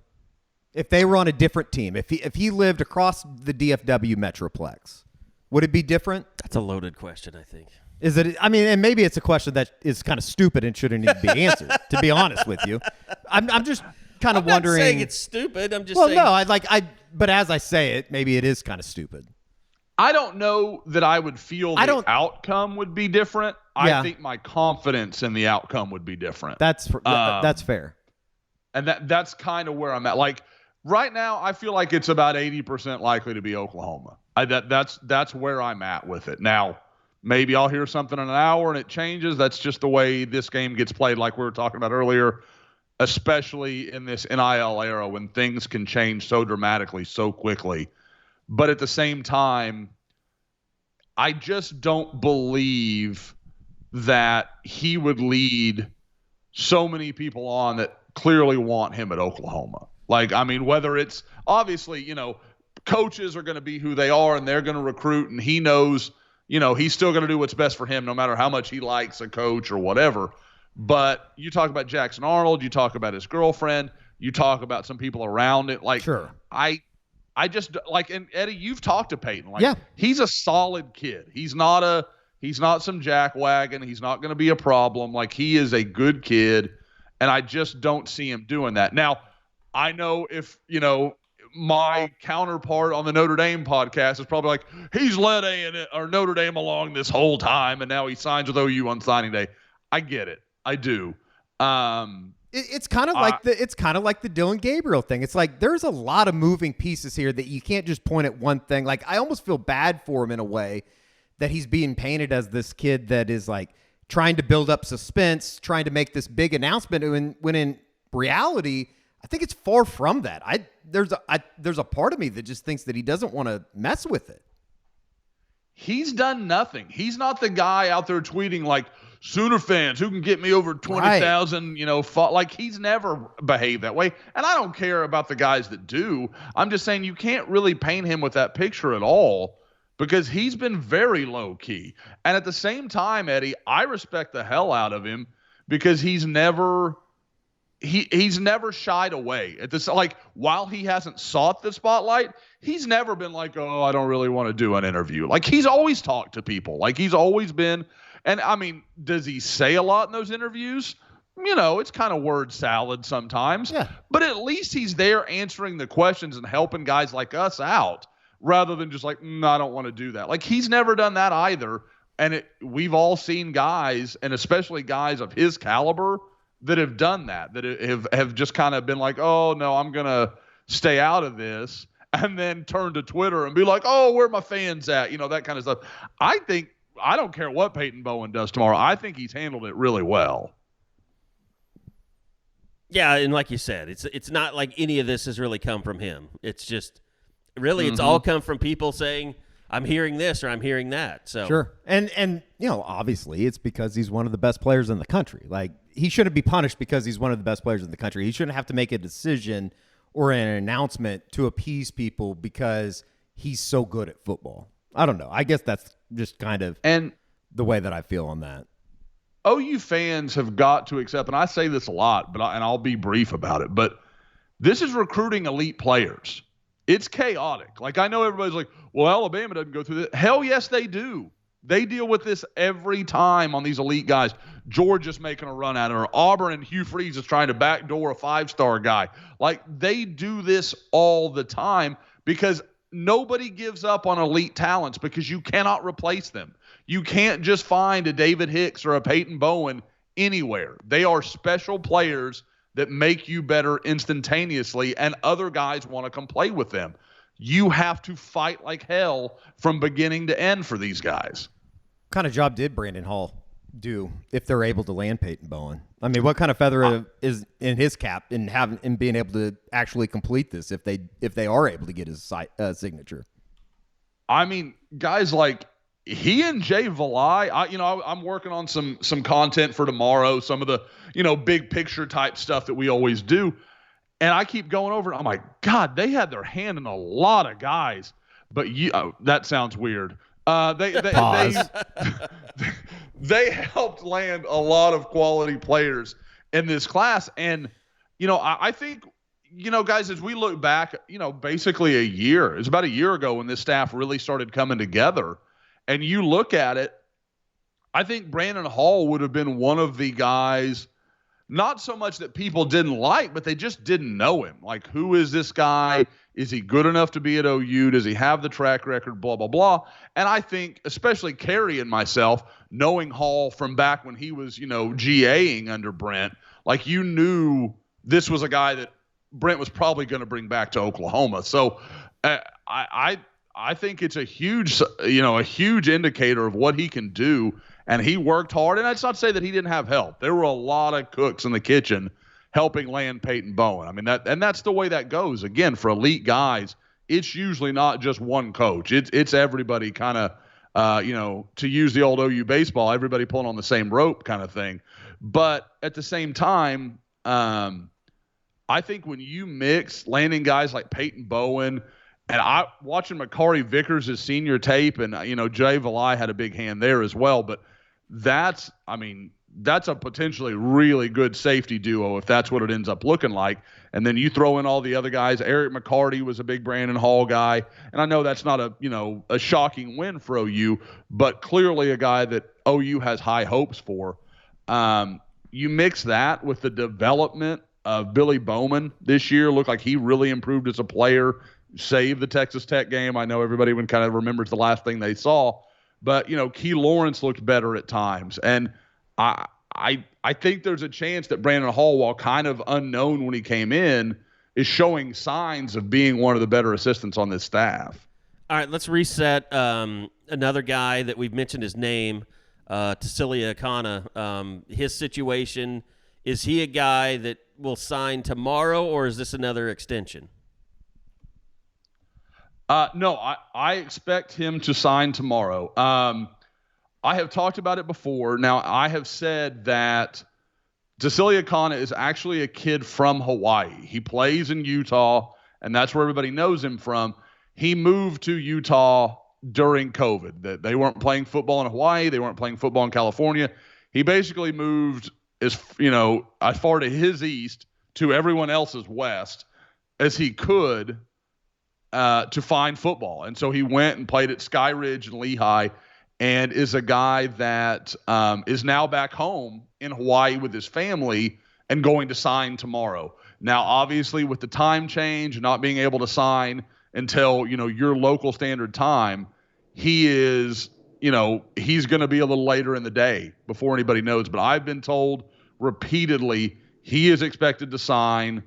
Speaker 3: If they were on a different team, if he lived across the DFW Metroplex, would it be different?
Speaker 2: That's a loaded question, I think.
Speaker 3: Is it? I mean, and maybe it's a question that is kind of stupid and shouldn't even be answered. To be honest with you, I'm just kind of wondering.
Speaker 2: I'm not saying it's stupid. I'm just
Speaker 3: saying.
Speaker 2: Well,
Speaker 3: no, but as I say it, maybe it is kind of stupid.
Speaker 4: I don't know that I would feel the outcome would be different.
Speaker 3: Yeah.
Speaker 4: I think my confidence in the outcome would be different.
Speaker 3: That's fair.
Speaker 4: And that's kind of where I'm at. Like right now, I feel like it's about 80% likely to be Oklahoma. That's where I'm at with it. Now, maybe I'll hear something in an hour and it changes. That's just the way this game gets played, like we were talking about earlier, especially in this NIL era when things can change so dramatically, so quickly. But at the same time, I just don't believe that he would lead so many people on that clearly want him at Oklahoma. Like, I mean, whether it's obviously, coaches are going to be who they are and they're going to recruit, and he knows, he's still going to do what's best for him no matter how much he likes a coach or whatever. But you talk about Jackson Arnold, you talk about his girlfriend, you talk about some people around it. Like,
Speaker 3: sure.
Speaker 4: I just like, and Eddie, you've talked to Peyton. Like,
Speaker 3: yeah.
Speaker 4: He's a solid kid. He's not some jackwagon. He's not going to be a problem. Like, he is a good kid, and I just don't see him doing that. Now, I know if, my counterpart on the Notre Dame podcast is probably like, he's led Notre Dame along this whole time, and now he signs with OU on signing day. I get it. I do.
Speaker 3: It's kind of like the Dillon Gabriel thing. It's like there's a lot of moving pieces here that you can't just point at one thing. Like, I almost feel bad for him in a way that he's being painted as this kid that is like trying to build up suspense, trying to make this big announcement when in reality, I think it's far from that. There's a part of me that just thinks that he doesn't want to mess with it.
Speaker 4: He's done nothing. He's not the guy out there tweeting like, Sooner fans, who can get me over 20,000, like he's never behaved that way. And I don't care about the guys that do. I'm just saying you can't really paint him with that picture at all because he's been very low key. And at the same time, Eddie, I respect the hell out of him because he's never shied away at this. Like, while he hasn't sought the spotlight, he's never been like, oh, I don't really want to do an interview. Like, he's always talked to people. Like, he's always been. And, I mean, does he say a lot in those interviews? It's kind of word salad sometimes.
Speaker 3: Yeah.
Speaker 4: But at least he's there answering the questions and helping guys like us out rather than just like, I don't want to do that. Like, he's never done that either. And we've all seen guys, and especially guys of his caliber, that have done that have just kind of been like, oh, no, I'm going to stay out of this, and then turn to Twitter and be like, oh, where are my fans at? That kind of stuff. I don't care what Peyton Bowen does tomorrow. I think he's handled it really well.
Speaker 2: Yeah, and like you said, it's not like any of this has really come from him. It's just really it's all come from people saying, I'm hearing this or I'm hearing that. So
Speaker 3: sure. And obviously it's because he's one of the best players in the country. Like, he shouldn't be punished because he's one of the best players in the country. He shouldn't have to make a decision or an announcement to appease people because he's so good at football. I don't know. I guess that's just kind of the way that I feel on that.
Speaker 4: OU fans have got to accept, and I say this a lot, and I'll be brief about it, but this is recruiting elite players. It's chaotic. Like, I know everybody's like, well, Alabama doesn't go through this. Hell yes, they do. They deal with this every time on these elite guys. Georgia's making a run at it, or Auburn and U40 is trying to backdoor a 5-star guy. Like, they do this all the time because nobody gives up on elite talents because you cannot replace them. You can't just find a David Hicks or a Peyton Bowen anywhere. They are special players that make you better instantaneously, and other guys want to come play with them. You have to fight like hell from beginning to end for these guys.
Speaker 3: What kind of job did Brandon Hall do if they're able to land Peyton Bowen? I mean, what kind of feather is in his cap in being able to actually complete this if they are able to get his signature?
Speaker 4: I mean, guys like he and Jay Valai, I'm working on some content for tomorrow, some of the, big picture type stuff that we always do. And I keep going over it. I'm like, God, they had their hand in a lot of guys, but that sounds weird. They helped land a lot of quality players in this class. And, I think, guys, as we look back, basically it's about a year ago when this staff really started coming together. And you look at it, I think Brandon Hall would have been one of the guys, not so much that people didn't like, but they just didn't know him. Like, who is this guy? Is he good enough to be at OU? Does he have the track record? Blah, blah, blah. And I think, especially Carey and myself, knowing Hall from back when he was, GAing under Brent, like you knew this was a guy that Brent was probably going to bring back to Oklahoma. So I think it's a huge indicator of what he can do. And he worked hard. And that's not to say that he didn't have help. There were a lot of cooks in the kitchen helping land Peyton Bowen. I mean, that's the way that goes. Again, for elite guys, it's usually not just one coach. It's everybody kind of, to use the old OU baseball, everybody pulling on the same rope kind of thing. But at the same time, I think when you mix landing guys like Peyton Bowen, and watching Makari Vickers' senior tape, and Jay Valai had a big hand there as well. But that's a potentially really good safety duo if that's what it ends up looking like. And then you throw in all the other guys. Eric McCarty was a big Brandon Hall guy, and I know that's not a shocking win for OU, but clearly a guy that OU has high hopes for. You mix that with the development of Billy Bowman this year, looked like he really improved as a player. Saved the Texas Tech game. I know everybody kind of remembers the last thing they saw, but Key Lawrence looked better at times, and I think there's a chance that Brandon Hall, while kind of unknown when he came in, is showing signs of being one of the better assistants on this staff.
Speaker 2: All right, let's reset. Another guy that we've mentioned his name, Tassilia Akana. His situation, is he a guy that will sign tomorrow, or is this another extension?
Speaker 4: No, I expect him to sign tomorrow. I have talked about it before. Now, I have said that Tassilia Akana is actually a kid from Hawaii. He plays in Utah, and that's where everybody knows him from. He moved to Utah during COVID. They weren't playing football in Hawaii. They weren't playing football in California. He basically moved as far to his east to everyone else's west as he could to find football. And so he went and played at Sky Ridge and Lehigh, and is a guy that is now back home in Hawaii with his family and going to sign tomorrow. Now, obviously, with the time change and not being able to sign until, your local standard time, he is, he's going to be a little later in the day before anybody knows. But I've been told repeatedly he is expected to sign.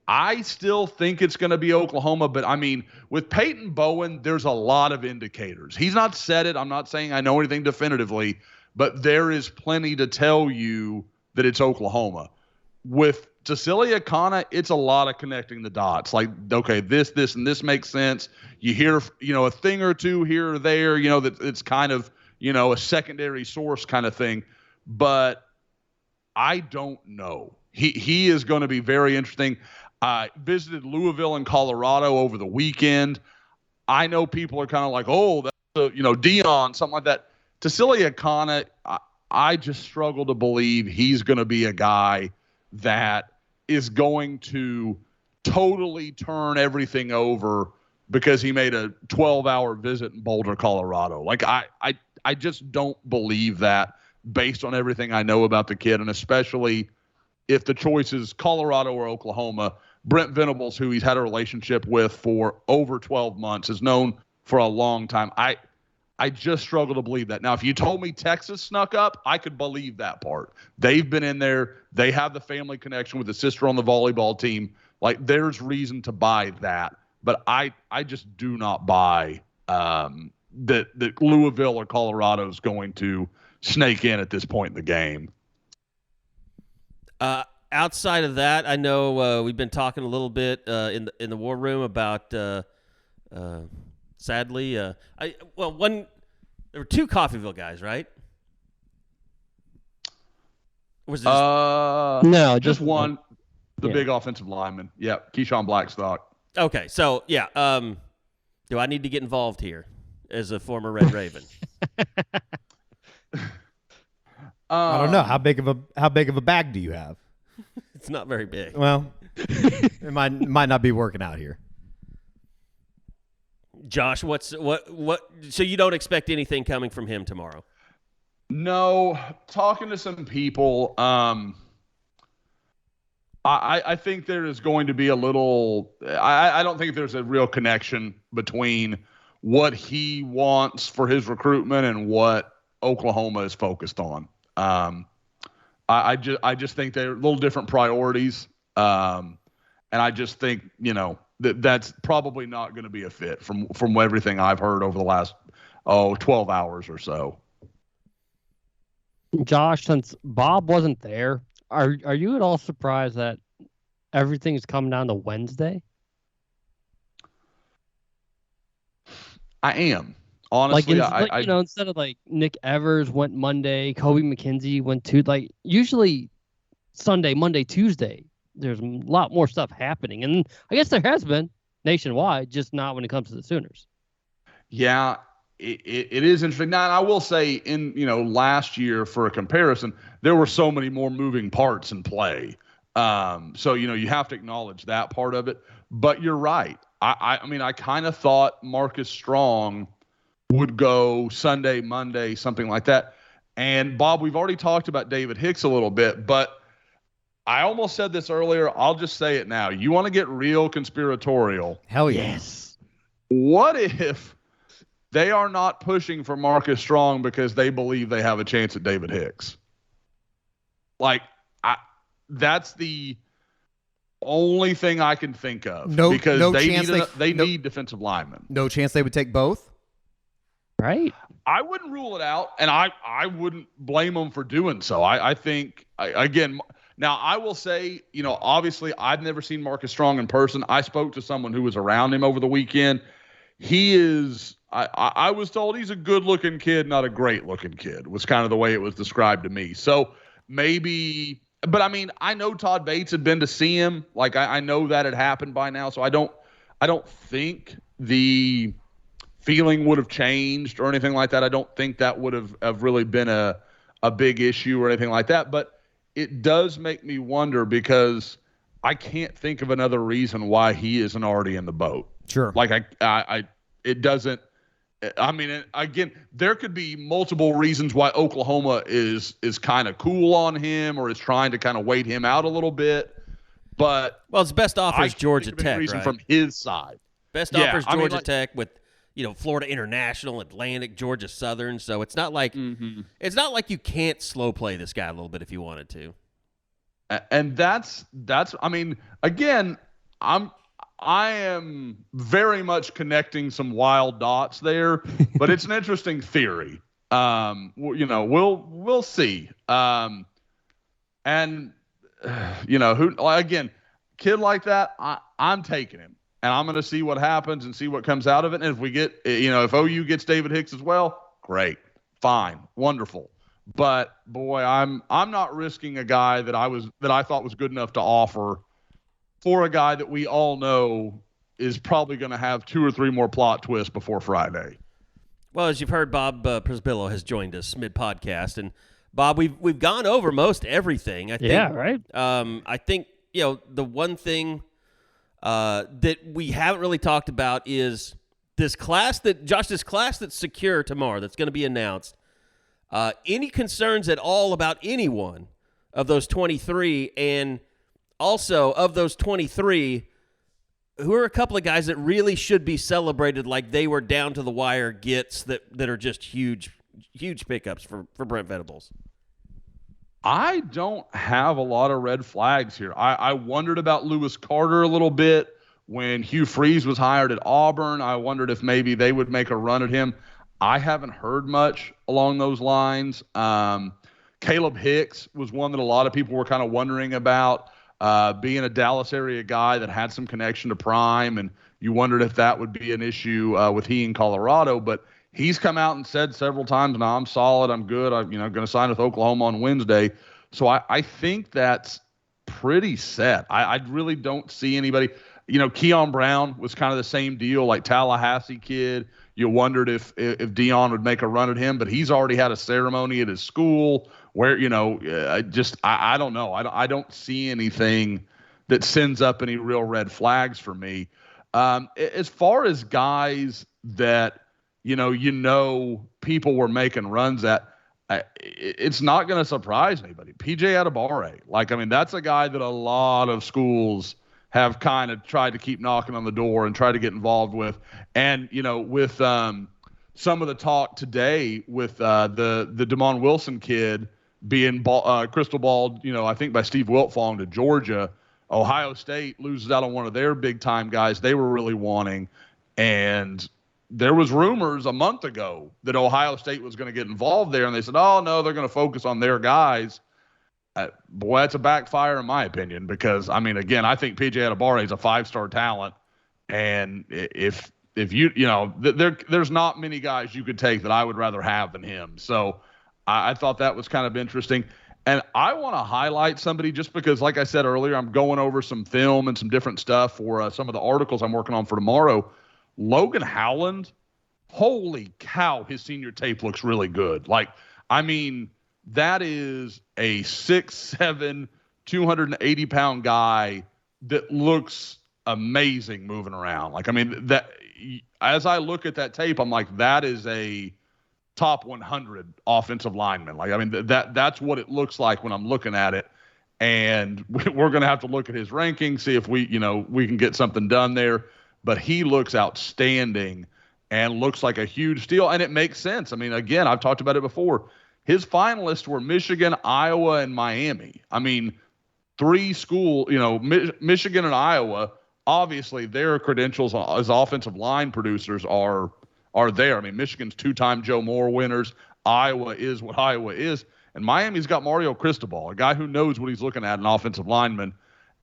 Speaker 4: I still think it's going to be Oklahoma, but with Peyton Bowen, there's a lot of indicators. He's not said it. I'm not saying I know anything definitively, but there is plenty to tell you that it's Oklahoma. With Tassilia Akana, it's a lot of connecting the dots. Like, okay, this, and this makes sense. You hear, a thing or two here or there, that it's kind of, a secondary source kind of thing. But I don't know. He is going to be very interesting. I visited Louisville in Colorado over the weekend. I know people are kind of like, oh, that's Dillon, something like that. Tassilia Akana, I just struggle to believe he's going to be a guy that is going to totally turn everything over because he made a 12-hour visit in Boulder, Colorado. Like, I just don't believe that based on everything I know about the kid, and especially if the choice is Colorado or Oklahoma. Brent Venables, who he's had a relationship with for over 12 months, is known for a long time. I just struggle to believe that. Now, if you told me Texas snuck up, I could believe that part. They've been in there. They have the family connection with the sister on the volleyball team. Like, there's reason to buy that. But I just do not buy that Louisville or Colorado is going to snake in at this point in the game.
Speaker 2: Outside of that, I know we've been talking a little bit in the war room about sadly, there were two Coffeyville guys, right? Was there
Speaker 5: no,
Speaker 4: just one? The big offensive lineman. Yep, Keyshawn Blackstock.
Speaker 2: Okay, so yeah, do I need to get involved here as a former Red Raven?
Speaker 3: I don't know how big of a bag do you have?
Speaker 2: It's not very big.
Speaker 3: Well, it might not be working out here.
Speaker 2: Josh, what? So you don't expect anything coming from him tomorrow?
Speaker 4: No, talking to some people, I think there is going to be a little. I don't think there's a real connection between what he wants for his recruitment and what Oklahoma is focused on. I just think they're little different priorities, and I just think that's probably not going to be a fit from everything I've heard over the last 12 hours or so.
Speaker 5: Josh, since Bob wasn't there, are you at all surprised that everything's come down to Wednesday?
Speaker 4: I am. Honestly,
Speaker 5: instead of like Nick Evers went Monday, Kobe McKenzie went usually Sunday, Monday, Tuesday, there's a lot more stuff happening. And I guess there has been nationwide, just not when it comes to the Sooners.
Speaker 4: Yeah, it is interesting. Now, I will say in, last year for a comparison, there were so many more moving parts in play. So, you have to acknowledge that part of it. But you're right. I kind of thought Marcus Strong would go Sunday, Monday, something like that. And Bob, we've already talked about David Hicks a little bit, but I almost said this earlier. I'll just say it now. You want to get real conspiratorial?
Speaker 3: Hell yes.
Speaker 4: What if they are not pushing for Marcus Strong because they believe they have a chance at David Hicks? That's the only thing I can think of. Because they need defensive linemen.
Speaker 3: No chance they would take both?
Speaker 5: Right.
Speaker 4: I wouldn't rule it out, and I wouldn't blame them for doing so. I think, again, now I will say, obviously I've never seen Marcus Strong in person. I spoke to someone who was around him over the weekend. He is, I was told he's a good-looking kid, not a great-looking kid, was kind of the way it was described to me. So maybe, but I know Todd Bates had been to see him. Like, I know that had happened by now, so I don't think the feeling would have changed or anything like that. I don't think that would have really been a big issue or anything like that. But it does make me wonder because I can't think of another reason why he isn't already in the boat.
Speaker 3: Sure.
Speaker 4: Like it doesn't. Again, there could be multiple reasons why Oklahoma is kind of cool on him or is trying to kind of wait him out a little bit. But
Speaker 2: his best offer is Georgia Tech,
Speaker 4: reason
Speaker 2: right?
Speaker 4: From his side,
Speaker 2: best offer is Georgia Tech with Florida International, Atlantic, Georgia Southern. So it's not like it's not like you can't slow play this guy a little bit if you wanted to.
Speaker 4: And that's again, I am very much connecting some wild dots there, but it's an interesting theory. We'll see. Again, kid like that, I'm taking him. And I'm going to see what happens and see what comes out of it. And if we get, if OU gets David Hicks as well, great, fine, wonderful. But boy, I'm not risking a guy that I thought was good enough to offer for a guy that we all know is probably going to have 2 or 3 more plot twists before Friday.
Speaker 2: Well, as you've heard, Bob Prisbillo has joined us mid-podcast, and Bob, we've gone over most everything. I think,
Speaker 5: yeah, right.
Speaker 2: I think the one thing that we haven't really talked about is this class that's secure tomorrow, that's going to be announced. Any concerns at all about anyone of those 23, and also of those 23, who are a couple of guys that really should be celebrated like they were down to the wire gets that are just huge pickups for Brent Venables?
Speaker 4: I don't have a lot of red flags here. I wondered about Lewis Carter a little bit when Hugh Freeze was hired at Auburn. I wondered if maybe they would make a run at him. I haven't heard much along those lines. Caleb Hicks was one that a lot of people were kind of wondering about, being a Dallas area guy that had some connection to Prime, and you wondered if that would be an issue with he in Colorado. But he's come out and said several times, no, I'm solid, I'm good, I'm going to sign with Oklahoma on Wednesday. So I think that's pretty set. I really don't see anybody. Keon Brown was kind of the same deal, like Tallahassee kid. You wondered if Dion would make a run at him, but he's already had a ceremony at his school where, I don't know. I don't see anything that sends up any real red flags for me. As far as guys that, people were making runs at, it's not going to surprise anybody. PJ Adebawore, that's a guy that a lot of schools have kind of tried to keep knocking on the door and try to get involved with. And, with some of the talk today with the Damon Wilson kid being crystal balled, I think by Steve Wiltfong to Georgia, Ohio State loses out on one of their big-time guys they were really wanting. And there was rumors a month ago that Ohio State was going to get involved there, and they said, oh, no, they're going to focus on their guys. Boy, that's a backfire in my opinion, because again, I think PJ Adebawore is a 5-star talent, and if there's not many guys you could take that I would rather have than him. So I thought that was kind of interesting, and I want to highlight somebody just because, like I said earlier, I'm going over some film and some different stuff for some of the articles I'm working on for tomorrow. Logan Howland, holy cow, his senior tape looks really good. That is a 6'7", 280-pound guy that looks amazing moving around. That as I look at that tape, I'm like, that is a top 100 offensive lineman. That's what it looks like when I'm looking at it. And we're going to have to look at his ranking, see if we can get something done there. But he looks outstanding and looks like a huge steal. And it makes sense. Again, I've talked about it before. His finalists were Michigan, Iowa, and Miami. 3 schools, Michigan and Iowa, obviously their credentials as offensive line producers are there. Michigan's 2-time Joe Moore winners. Iowa is what Iowa is. And Miami's got Mario Cristobal, a guy who knows what he's looking at, an offensive lineman.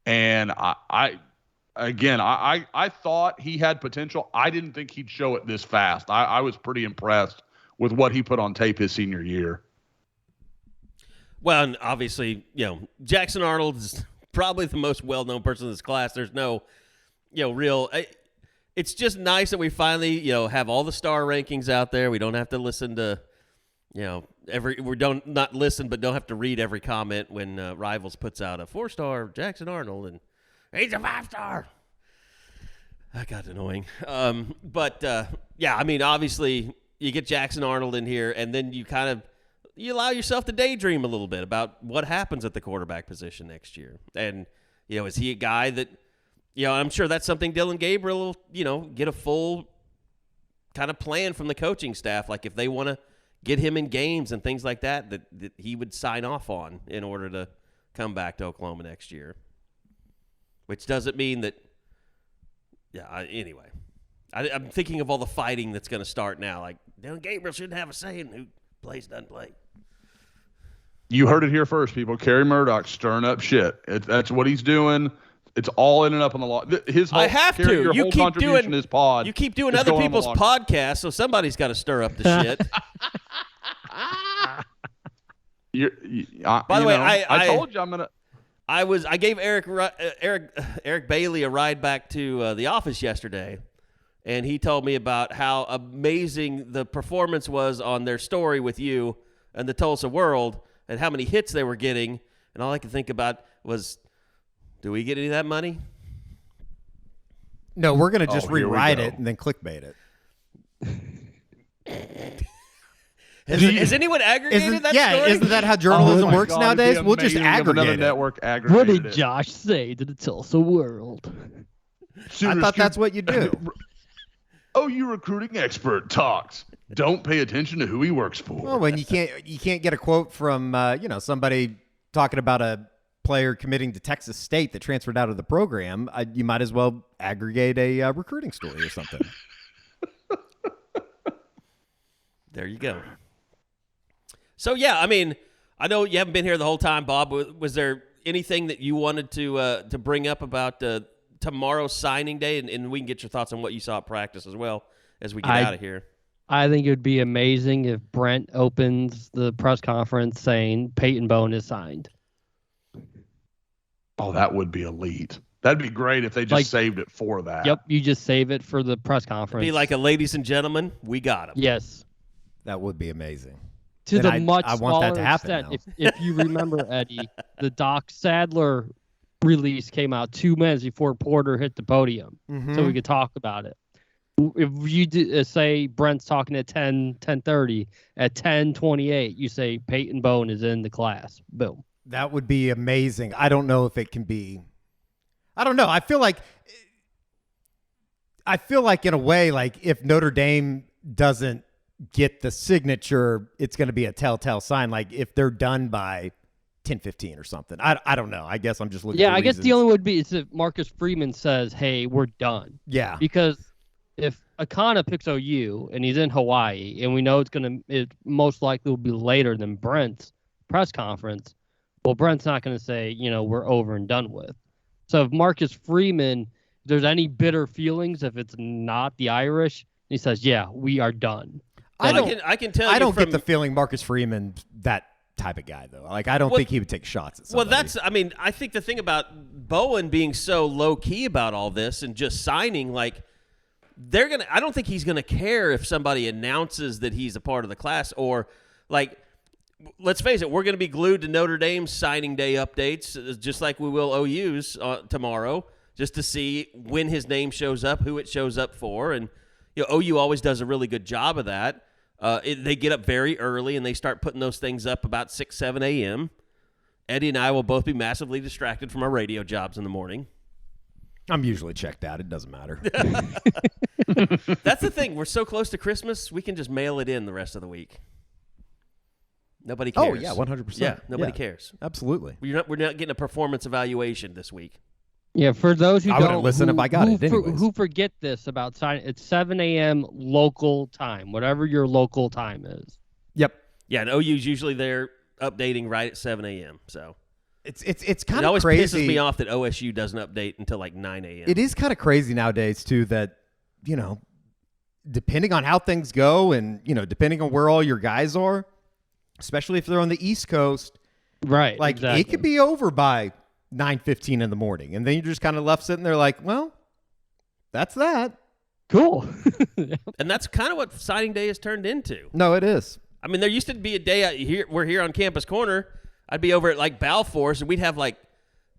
Speaker 4: And I thought he had potential. I didn't think he'd show it this fast. I was pretty impressed with what he put on tape his senior year.
Speaker 2: Well, and obviously, Jackson Arnold is probably the most well-known person in this class. There's no, real. It's just nice that we finally, have all the star rankings out there. We don't have to listen to, not listen, but don't have to read every comment when Rivals puts out a 4-star Jackson Arnold and he's a 5-star. That got annoying. Obviously, you get Jackson Arnold in here, and then you allow yourself to daydream a little bit about what happens at the quarterback position next year. And, is he a guy that, I'm sure that's something Dillon Gabriel will, get a full kind of plan from the coaching staff. Like if they want to get him in games and things like that he would sign off on in order to come back to Oklahoma next year. Which doesn't mean that, anyway. I'm thinking of all the fighting that's going to start now. Like, Dillon Gabriel shouldn't have a say in who plays, doesn't play.
Speaker 4: You heard it here first, people. Carey Murdoch stirring up shit. That's what he's doing. It's all in and up on the law.
Speaker 2: I have to.
Speaker 4: Your whole contribution to his pod.
Speaker 2: You keep doing other people's podcasts, so somebody's got to stir up the shit. By the way,
Speaker 4: I told you I'm gonna.
Speaker 2: I gave Eric Bailey a ride back to the office yesterday, and he told me about how amazing the performance was on their story with you and the Tulsa World, and how many hits they were getting. And all I could think about was, do we get any of that money?
Speaker 3: No, we're going to just rewrite it and then clickbait
Speaker 2: it. Has anyone aggregated that story?
Speaker 3: Isn't that how journalism works nowadays? We'll just aggregate
Speaker 4: another
Speaker 3: it.
Speaker 4: network aggregated
Speaker 5: What did
Speaker 4: it.
Speaker 5: Josh say to the Tulsa World?
Speaker 3: I thought that's what you do.
Speaker 4: OU recruiting expert talks. Don't pay attention to who he works for.
Speaker 3: Well, when you can't get a quote from somebody talking about a player committing to Texas State that transferred out of the program, you might as well aggregate a recruiting story or something.
Speaker 2: There you go. So, yeah, I mean, I know you haven't been here the whole time, Bob. Was there anything that you wanted to bring up about tomorrow's signing day? And we can get your thoughts on what you saw at practice as well as we get out of here.
Speaker 5: I think it would be amazing if Brent opens the press conference saying Peyton Bowen is signed.
Speaker 4: Oh, that would be elite. That'd be great if they just saved it for that.
Speaker 5: Yep, you just save it for the press conference.
Speaker 2: Be like a ladies and gentlemen, we got him.
Speaker 5: Yes.
Speaker 3: That would be amazing.
Speaker 5: To
Speaker 3: Then
Speaker 5: the much
Speaker 3: I want that
Speaker 5: smaller
Speaker 3: to happen
Speaker 5: extent. If you remember, Eddie, the Doc Sadler release came out 2 minutes before Porter hit the podium, so we could talk about it. If you say Brent's talking at 10:30, at 10:28, you say Peyton Bowen is in the class. Boom.
Speaker 3: That would be amazing. I don't know if it can be. I don't know. I feel like in a way, like if Notre Dame doesn't get the signature, it's going to be a telltale sign. Like if they're done by 10:15 or something. I don't know. I guess I'm just looking.
Speaker 5: Yeah,
Speaker 3: for
Speaker 5: I guess
Speaker 3: reasons.
Speaker 5: the only would be is if Marcus Freeman says, "Hey, we're done."
Speaker 3: Yeah.
Speaker 5: Because if Akana picks OU and he's in Hawaii, and we know it most likely will be later than Brent's press conference, well, Brent's not going to say, we're over and done with. So if Marcus Freeman, if there's any bitter feelings, if it's not the Irish, he says, "Yeah, we are done."
Speaker 2: I can tell you.
Speaker 3: I don't get the feeling Marcus Freeman that type of guy though. Like I don't think he would take shots at somebody.
Speaker 2: Well, I think the thing about Bowen being so low key about all this and just signing, like I don't think he's gonna care if somebody announces that he's a part of the class or like. Let's face it, we're going to be glued to Notre Dame's signing day updates, just like we will OU's tomorrow, just to see when his name shows up, who it shows up for. And OU always does a really good job of that. They get up very early, and they start putting those things up about 6, 7 a.m. Eddie and I will both be massively distracted from our radio jobs in the morning.
Speaker 3: I'm usually checked out. It doesn't matter.
Speaker 2: That's the thing. We're so close to Christmas, we can just mail it in the rest of the week. Nobody cares.
Speaker 3: Oh, yeah, 100%.
Speaker 2: Yeah, nobody cares.
Speaker 3: Absolutely.
Speaker 2: We're not getting a performance evaluation this week.
Speaker 5: Yeah, for those who
Speaker 3: wouldn't listen if I got it anyways.
Speaker 5: Who forget this about signing, it's 7 a.m. local time, whatever your local time is.
Speaker 3: Yep.
Speaker 2: Yeah, and OU's usually there updating right at 7 a.m. So
Speaker 3: it's kind
Speaker 2: it
Speaker 3: of crazy.
Speaker 2: It always pisses me off that OSU doesn't update until like 9 a.m.
Speaker 3: It is kind of crazy nowadays, too, that, depending on how things go and, depending on where all your guys are, especially if they're on the East Coast,
Speaker 5: right?
Speaker 3: Like
Speaker 5: exactly.
Speaker 3: it could be over by 9:15 in the morning, and then you're just kind of left sitting there like, well, that's that.
Speaker 5: Cool.
Speaker 2: And that's kind of what signing day has turned into.
Speaker 3: No, it is.
Speaker 2: I mean, there used to be a day we're here on Campus Corner. I'd be over at like Balfour's, and we'd have like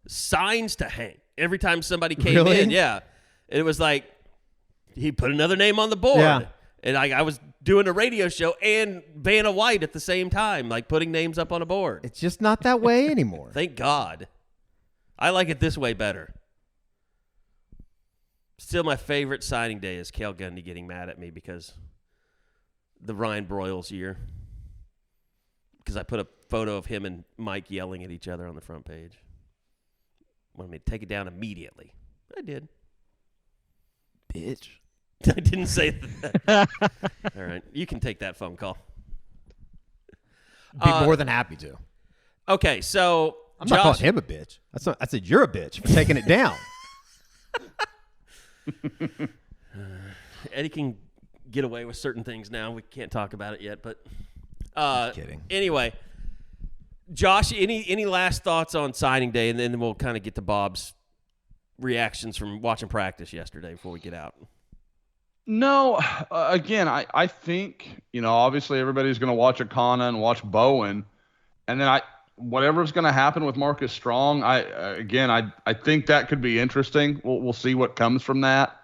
Speaker 2: signs to hang every time somebody came in. Yeah, and it was like he put another name on the board.
Speaker 3: Yeah.
Speaker 2: And I was doing a radio show and Vanna White at the same time, like putting names up on a board.
Speaker 3: It's just not that way anymore.
Speaker 2: Thank God. I like it this way better. Still, my favorite signing day is Cale Gundy getting mad at me because the Ryan Broyles year. Because I put a photo of him and Mike yelling at each other on the front page. Wanted me to take it down immediately. I did.
Speaker 3: Bitch.
Speaker 2: I didn't say that. All right. You can take that phone call.
Speaker 3: Be more than happy to.
Speaker 2: Okay, so
Speaker 3: I'm not calling him a bitch. I said you're a bitch for taking it down.
Speaker 2: Eddie can get away with certain things now. We can't talk about it yet, but
Speaker 3: Just kidding.
Speaker 2: Anyway, Josh, any last thoughts on signing day, and then we'll kind of get to Bob's reactions from watching practice yesterday before we get out.
Speaker 4: No, again, I think, obviously everybody's going to watch Akana and watch Bowen. And then whatever's going to happen with Marcus Strong, I think that could be interesting. We'll see what comes from that.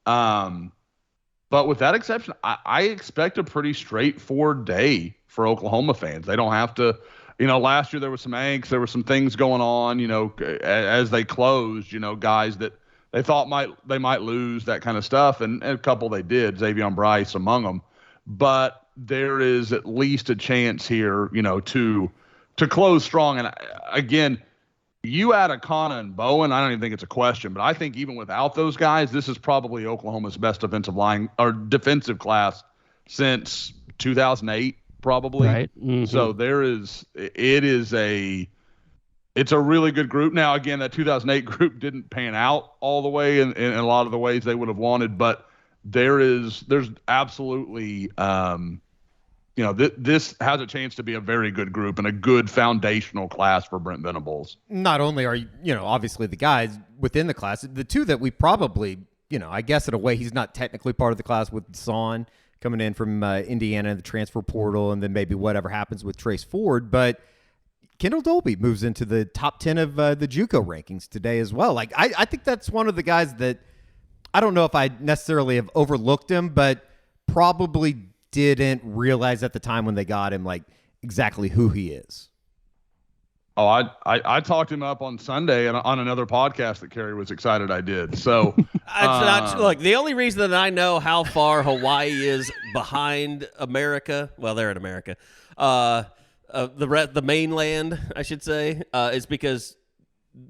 Speaker 4: But with that exception, I expect a pretty straightforward day for Oklahoma fans. They don't have to, last year there was some angst, there were some things going on, as they closed, guys that they thought they might lose, that kind of stuff, and a couple they did, Xavier Bryce among them. But there is at least a chance here, to close strong. And again, you add Akana and Bowen, I don't even think it's a question, but I think even without those guys, this is probably Oklahoma's best defensive line or defensive class since 2008, probably.
Speaker 5: Right. Mm-hmm.
Speaker 4: So it's a really good group. Now, again, that 2008 group didn't pan out all the way in a lot of the ways they would have wanted, but there's absolutely, this has a chance to be a very good group and a good foundational class for Brent Venables.
Speaker 3: Not only are obviously the guys within the class, the two that we probably, I guess in a way he's not technically part of the class with Son coming in from Indiana, the transfer portal, and then maybe whatever happens with Trace Ford, but Kendall Dolby moves into the top 10 of the JUCO rankings today as well. Like I think that's one of the guys that I don't know if I necessarily have overlooked him, but probably didn't realize at the time when they got him, like exactly who he is.
Speaker 4: Oh, I talked him up on Sunday and on another podcast that Carey was excited I did. So
Speaker 2: look, the only reason that I know how far Hawaii is behind America, well, they're in America, the mainland, I should say, is because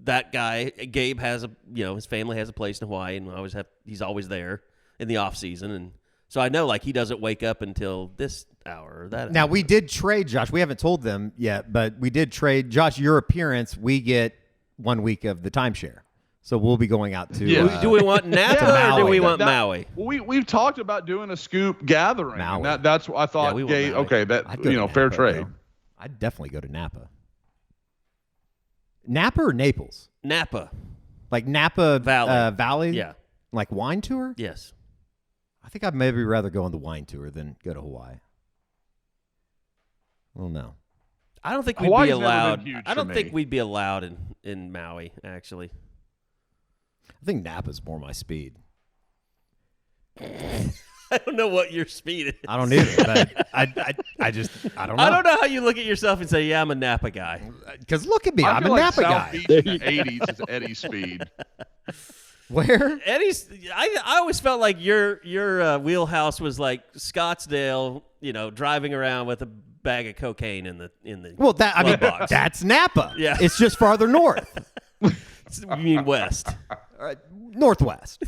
Speaker 2: that guy Gabe has his family has a place in Hawaii, and he's always there in the off season, and so I know like he doesn't wake up until this hour or that.
Speaker 3: Now
Speaker 2: hour.
Speaker 3: we did trade, Josh. We haven't told them yet, but we did trade, Josh. Your appearance, we get 1 week of the timeshare, so we'll be going out to.
Speaker 4: Yeah.
Speaker 2: Do we want Napa or do we want Maui?
Speaker 4: We've talked about doing a scoop gathering.
Speaker 3: Maui.
Speaker 4: That's what I thought.
Speaker 2: Yeah,
Speaker 4: okay, that
Speaker 3: I'd go to
Speaker 4: fair
Speaker 3: Napa,
Speaker 4: trade.
Speaker 3: though. I'd definitely go to Napa. Napa or Naples?
Speaker 2: Napa.
Speaker 3: Like Napa Valley?
Speaker 2: Yeah.
Speaker 3: Like wine tour?
Speaker 2: Yes.
Speaker 3: I think I'd maybe rather go on the wine tour than go to Hawaii. Well, no.
Speaker 2: I don't think we'd
Speaker 4: Hawaii's
Speaker 2: be
Speaker 4: never
Speaker 2: allowed.
Speaker 4: been huge
Speaker 2: I don't
Speaker 4: for
Speaker 2: think
Speaker 4: me.
Speaker 2: we'd be allowed in Maui, actually.
Speaker 3: I think Napa's more my speed.
Speaker 2: I don't know what your speed is.
Speaker 3: I don't either. But I don't know.
Speaker 2: I don't know how you look at yourself and say, "Yeah, I'm a Napa guy."
Speaker 3: Because look at me,
Speaker 4: I
Speaker 3: I'm
Speaker 4: feel
Speaker 3: a
Speaker 4: like
Speaker 3: Napa
Speaker 4: South
Speaker 3: guy.
Speaker 4: Beach in the 80s is Eddie's speed.
Speaker 3: Where?
Speaker 2: Eddie's. I always felt like your wheelhouse was like Scottsdale. Driving around with a bag of cocaine in the.
Speaker 3: Well,
Speaker 2: box.
Speaker 3: that's Napa.
Speaker 2: Yeah.
Speaker 3: It's just farther north.
Speaker 2: You mean west?
Speaker 3: Northwest.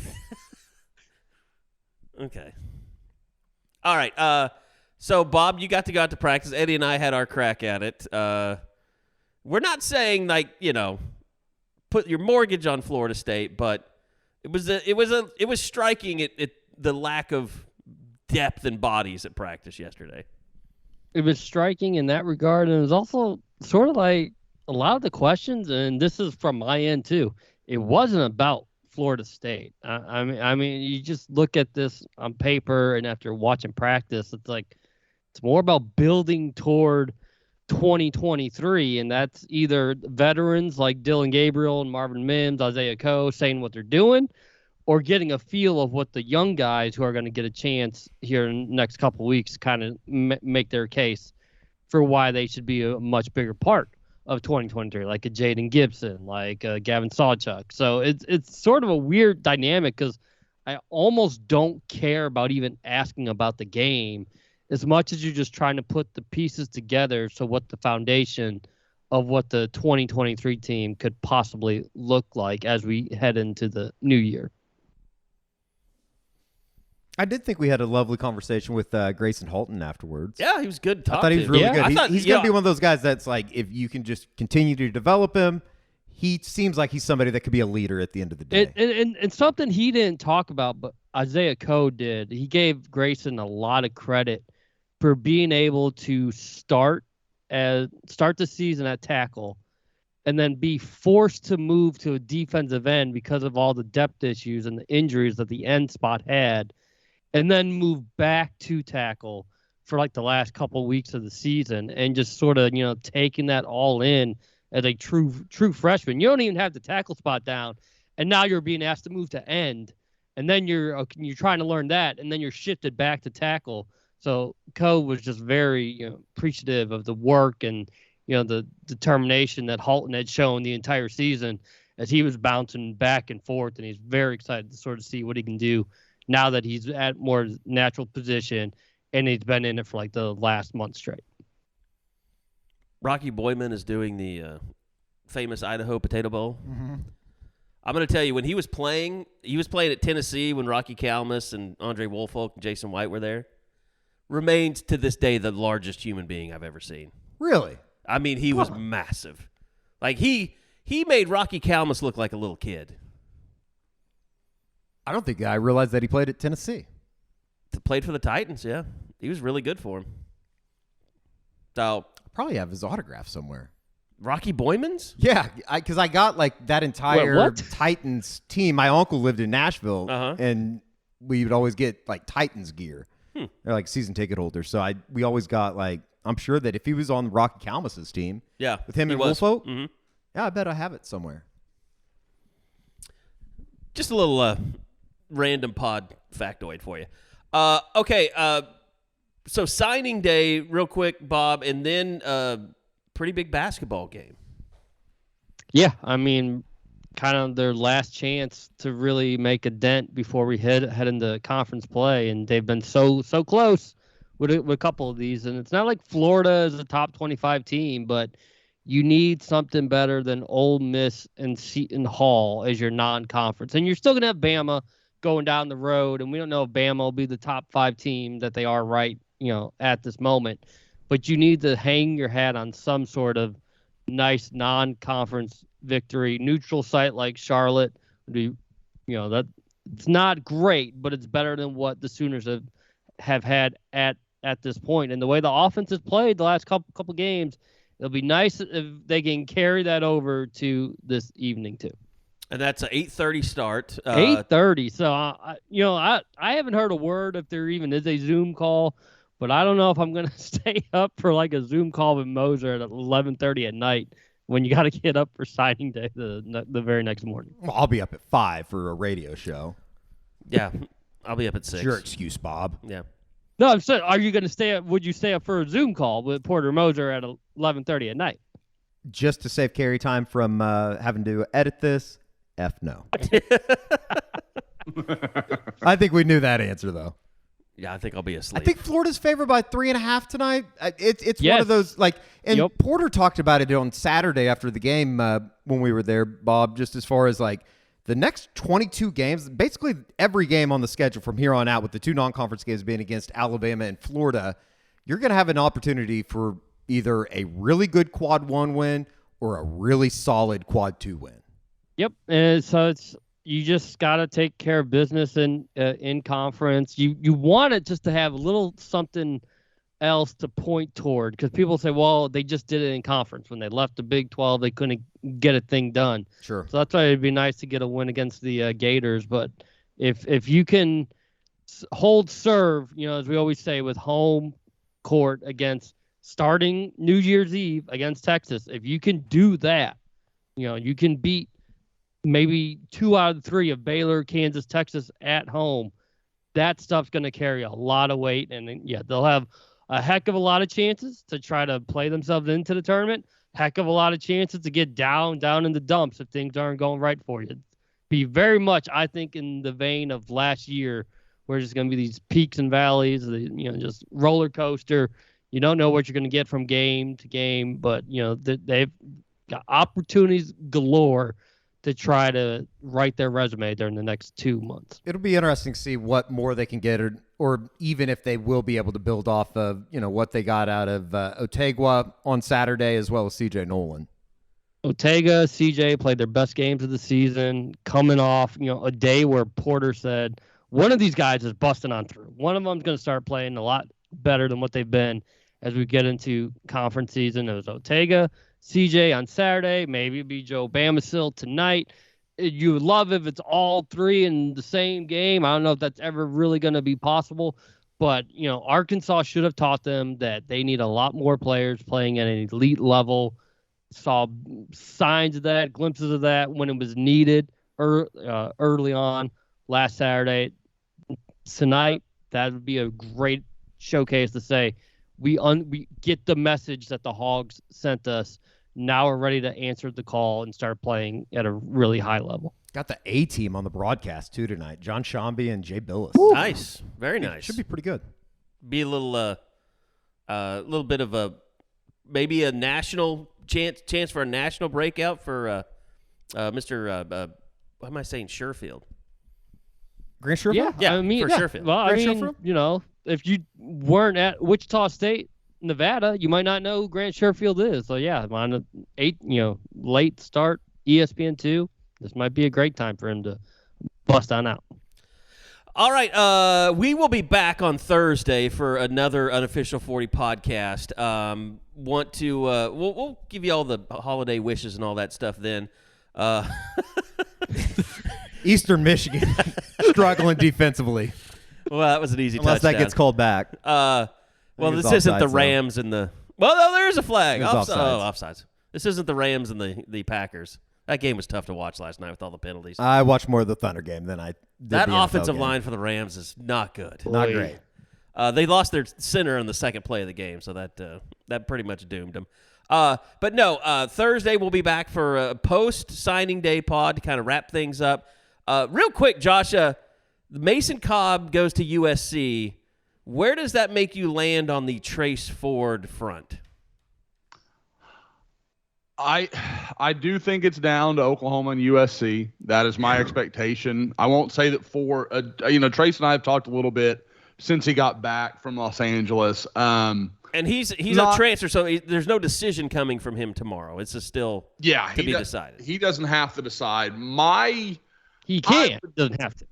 Speaker 2: Okay. All right. So, Bob, you got to go out to practice. Eddie and I had our crack at it. We're not saying like put your mortgage on Florida State, but it was striking it the lack of depth and bodies at practice yesterday.
Speaker 5: It was striking in that regard, and it was also sort of like a lot of the questions, and this is from my end too. It wasn't about Florida State. I mean, you just look at this on paper, and after watching practice, it's like it's more about building toward 2023, and that's either veterans like Dillon Gabriel and Marvin Mims, Isaiah Coe saying what they're doing, or getting a feel of what the young guys who are going to get a chance here in the next couple of weeks kind of make their case for why they should be a much bigger part of 2023, like a Jaden Gibson, like Gavin Sawchuk. So it's sort of a weird dynamic because I almost don't care about even asking about the game as much as you're just trying to put the pieces together so what the foundation of what the 2023 team could possibly look like as we head into the new year.
Speaker 3: I did think we had a lovely conversation with Grayson Halton afterwards.
Speaker 2: Yeah, he was good to talk
Speaker 3: I thought he was
Speaker 2: to.
Speaker 3: really
Speaker 5: Yeah,
Speaker 3: good. He's going to be one of those guys that's like, if you can just continue to develop him, he seems like he's somebody that could be a leader at the end of the day.
Speaker 5: And something he didn't talk about, but Isaiah Coe did. He gave Grayson a lot of credit for being able to start the season at tackle and then be forced to move to a defensive end because of all the depth issues and the injuries that the end spot had, and then move back to tackle for like the last couple weeks of the season and just sort of, taking that all in as a true freshman. You don't even have the tackle spot down, and now you're being asked to move to end, and then you're trying to learn that, and then you're shifted back to tackle. So Coe was just very appreciative of the work and the determination that Halton had shown the entire season, as he was bouncing back and forth, and he's very excited to sort of see what he can do now that he's at more natural position and he's been in it for like the last month straight.
Speaker 2: Rocky Boyman is doing the famous Idaho Potato Bowl.
Speaker 3: Mm-hmm.
Speaker 2: I'm going to tell you, when he was playing at Tennessee when Rocky Kalmus and Andre Woolfolk and Jason White were there. Remains to this day the largest human being I've ever seen.
Speaker 3: Really?
Speaker 2: I mean, he was massive. Like, he made Rocky Kalmus look like a little kid.
Speaker 3: I don't think I realized that he played at Tennessee.
Speaker 2: Played for the Titans, yeah. He was really good for him. So,
Speaker 3: Probably have his autograph somewhere.
Speaker 2: Rocky Boyman's?
Speaker 3: Yeah, because I got like that entire
Speaker 5: what?
Speaker 3: Titans team. My uncle lived in Nashville,
Speaker 2: Uh-huh.
Speaker 3: and we would always get like Titans gear. They're like season ticket holders, so we always got like. I'm sure that if he was on Rocky Kalmus's team,
Speaker 2: Yeah,
Speaker 3: with him
Speaker 2: he
Speaker 3: and
Speaker 2: was.
Speaker 3: Woolfolk,
Speaker 2: Mhm.
Speaker 3: yeah, I bet I have it somewhere.
Speaker 2: Just a little random pod factoid for you. Okay, so signing day, real quick, Bob, and then pretty big basketball game.
Speaker 5: Yeah, I mean, kind of their last chance to really make a dent before we head into conference play, and they've been so close with a couple of these. And it's not like Florida is a top 25 team, but you need something better than Ole Miss and Seton Hall as your non-conference. And you're still gonna have Bama going down the road, and we don't know if Bama will be the top 5 team that they are right, at this moment. But you need to hang your hat on some sort of nice non-conference victory. Neutral site like Charlotte, that it's not great, but it's better than what the Sooners have had at this point. And the way the offense has played the last couple games, it'll be nice if they can carry that over to this evening too.
Speaker 2: And that's an 8:30 start.
Speaker 5: 8:30. So I haven't heard a word if there even is a Zoom call, but I don't know if I'm gonna stay up for like a Zoom call with Moser at 11:30 at night when you got to get up for signing day the very next morning.
Speaker 3: Well, I'll be up at 5 for a radio show.
Speaker 2: Yeah, I'll be up at 6.
Speaker 3: It's your excuse, Bob.
Speaker 2: Yeah.
Speaker 5: No, I'm saying, are you going to stay up? Would you stay up for a Zoom call with Porter Moser at 11:30 at night?
Speaker 3: Just to save Carey time from having to edit this, no. I think we knew that answer, though.
Speaker 2: Yeah, I think I'll be asleep.
Speaker 3: I think Florida's favored by 3.5 tonight. It's one
Speaker 5: Yes.
Speaker 3: of those, like, and
Speaker 5: Yep.
Speaker 3: Porter talked about it on Saturday after the game when we were there, Bob, just as far as, like, the next 22 games, basically every game on the schedule from here on out, with the 2 non-conference games being against Alabama and Florida, you're going to have an opportunity for either a really good quad 1 win or a really solid quad 2 win.
Speaker 5: Yep. And so you just got to take care of business in conference. You want it just to have a little something else to point toward, because people say, well, they just did it in conference. When they left the Big 12, they couldn't get a thing done.
Speaker 3: Sure.
Speaker 5: So that's why it'd be nice to get a win against the Gators. But if you can hold serve, as we always say, with home court against starting New Year's Eve against Texas, if you can do that, you can beat maybe 2 out of 3 of Baylor, Kansas, Texas at home. That stuff's going to carry a lot of weight. And yeah, they'll have a heck of a lot of chances to try to play themselves into the tournament. Heck of a lot of chances to get down in the dumps if things aren't going right for you. Be very much, I think, in the vein of last year, where there's going to be these peaks and valleys, just roller coaster. You don't know what you're going to get from game to game, but they've got opportunities galore to try to write their resume during the next 2 months.
Speaker 3: It'll be interesting to see what more they can get, or even if they will be able to build off of, what they got out of Otegwa on Saturday, as well as CJ Nolan.
Speaker 5: Otega, CJ played their best games of the season, coming off, a day where Porter said, one of these guys is busting on through. One of them's going to start playing a lot better than what they've been as we get into conference season. It was Otega, CJ on Saturday, maybe it'd be Joe Bamasil tonight. You would love if it's all 3 in the same game. I don't know if that's ever really going to be possible, but Arkansas should have taught them that they need a lot more players playing at an elite level. Saw signs of that, glimpses of that when it was needed early on last Saturday. Tonight, that would be a great showcase to say we get the message that the Hogs sent us. now we're ready to answer the call and start playing at a really high level.
Speaker 3: Got the A team on the broadcast too tonight. John Shambi and Jay Billis.
Speaker 2: Nice, very nice.
Speaker 3: Should be pretty good.
Speaker 2: Be a little bit of a maybe a national chance for a national breakout for Mr. What am I saying? Sherfield.
Speaker 3: Grant Sherfield?
Speaker 2: Yeah,
Speaker 5: I mean,
Speaker 2: for Sherfield.
Speaker 5: Well, I
Speaker 3: Grant
Speaker 5: mean,
Speaker 3: Sherfield?
Speaker 5: you know, if you weren't at Wichita State, Nevada, you might not know who Grant Sherfield is. So yeah, on a late start, ESPN2. This might be a great time for him to bust on out.
Speaker 2: All right, we will be back on Thursday for another Unofficial 40 podcast. We'll give you all the holiday wishes and all that stuff then.
Speaker 3: Eastern Michigan struggling defensively.
Speaker 2: Well, that was an easy
Speaker 3: Unless
Speaker 2: touchdown.
Speaker 3: that gets called back.
Speaker 2: Well,
Speaker 3: it's
Speaker 2: this isn't the
Speaker 3: offsides,
Speaker 2: Rams and the. Well, no, there is a flag.
Speaker 3: It was
Speaker 2: Offsides. This isn't the Rams and the Packers. That game was tough to watch last night with all the penalties.
Speaker 3: I watched more of the Thunder game than I did
Speaker 2: That
Speaker 3: the NFL
Speaker 2: offensive
Speaker 3: game.
Speaker 2: line for the Rams is not good.
Speaker 3: Not great.
Speaker 2: They lost their center on the second play of the game, so that pretty much doomed them. But no, Thursday we'll be back for a post-signing day pod to kind of wrap things up. Real quick, Josh, Mason Cobb goes to USC. Where does that make you land on the Trace Ford front?
Speaker 4: I do think it's down to Oklahoma and USC. That is my expectation. I won't say that Trace and I have talked a little bit since he got back from Los Angeles.
Speaker 2: And he's a transfer, so there's no decision coming from him tomorrow. It's just still to be decided.
Speaker 4: He doesn't have to decide.
Speaker 5: He can. Doesn't have to.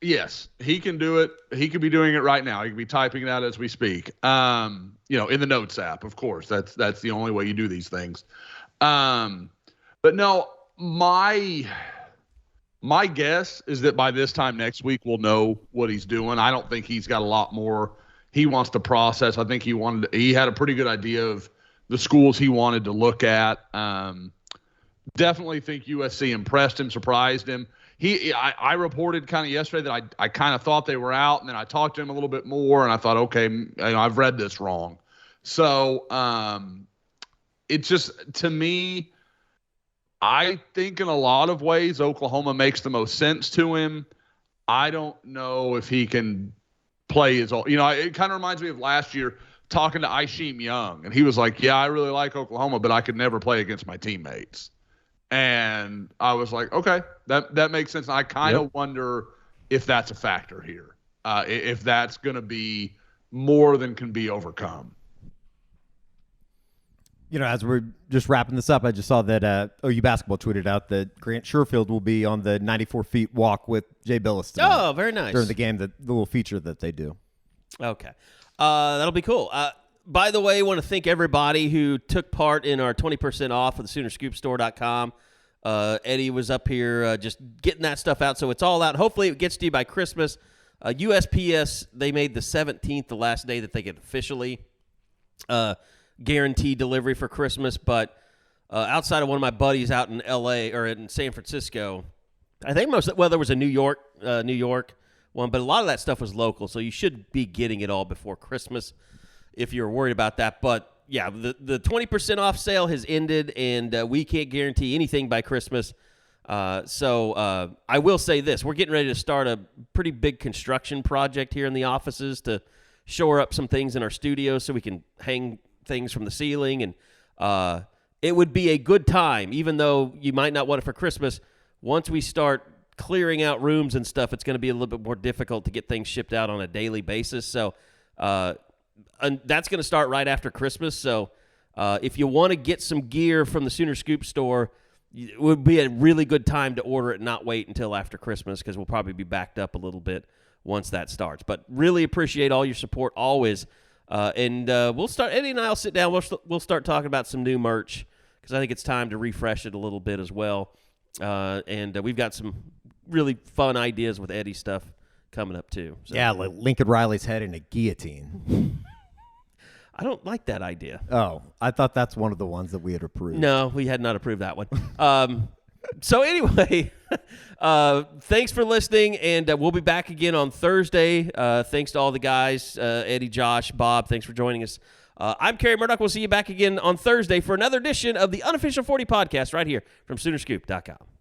Speaker 4: Yes, he can do it. He could be doing it right now. He could be typing it out as we speak. In the Notes app, of course. That's the only way you do these things. But no, my guess is that by this time next week we'll know what he's doing. I don't think he's got a lot more he wants to process. I think he had a pretty good idea of the schools he wanted to look at. Definitely think USC impressed him, surprised him. I reported kind of yesterday that I kind of thought they were out, and then I talked to him a little bit more, and I thought, okay, I've read this wrong. So it's just, to me, I think in a lot of ways Oklahoma makes the most sense to him. I don't know if he can play his all. It kind of reminds me of last year talking to Isheem Young, and he was like, yeah, I really like Oklahoma, but I could never play against my teammates. And I was like, okay, that makes sense. I kind of wonder if that's a factor here, if that's going to be more than can be overcome.
Speaker 3: As we're just wrapping this up, I just saw that OU Basketball tweeted out that Grant Sherfield will be on the 94 feet walk with Jay Billis tonight.
Speaker 2: Oh, very nice.
Speaker 3: During the game, the little feature that they do.
Speaker 2: Okay. That'll be cool. By the way, I want to thank everybody who took part in our 20% off of the SoonerScoopStore.com. Eddie was up here just getting that stuff out, so it's all out. Hopefully it gets to you by Christmas. USPS, they made the 17th the last day that they could officially guarantee delivery for Christmas, but outside of one of my buddies out in L.A. or in San Francisco, I think there was a New York one, but a lot of that stuff was local, so you should be getting it all before Christmas if you're worried about that. But yeah, the 20% off sale has ended, and we can't guarantee anything by Christmas. So I will say this. We're getting ready to start a pretty big construction project here in the offices to shore up some things in our studio so we can hang things from the ceiling. And it would be a good time, even though you might not want it for Christmas. Once we start clearing out rooms and stuff, it's going to be a little bit more difficult to get things shipped out on a daily basis. So and that's going to start right after Christmas. So if you want to get some gear from the Sooner Scoop store, it would be a really good time to order it and not wait until after Christmas, because we'll probably be backed up a little bit once that starts. But really appreciate all your support always. And we'll start, Eddie and I will sit down. We'll start talking about some new merch, because I think it's time to refresh it a little bit as well. And we've got some really fun ideas with Eddie stuff coming up too. So.
Speaker 3: Yeah, like Lincoln Riley's head in a guillotine.
Speaker 2: I don't like that idea.
Speaker 3: Oh, I thought that's one of the ones that we had approved.
Speaker 2: No, we had not approved that one. So anyway, thanks for listening, and we'll be back again on Thursday. Thanks to all the guys, Eddie, Josh, Bob. Thanks for joining us I'm Carey Murdoch. We'll see you back again on Thursday for another edition of the Unofficial 40 podcast right here from Soonerscoop.com.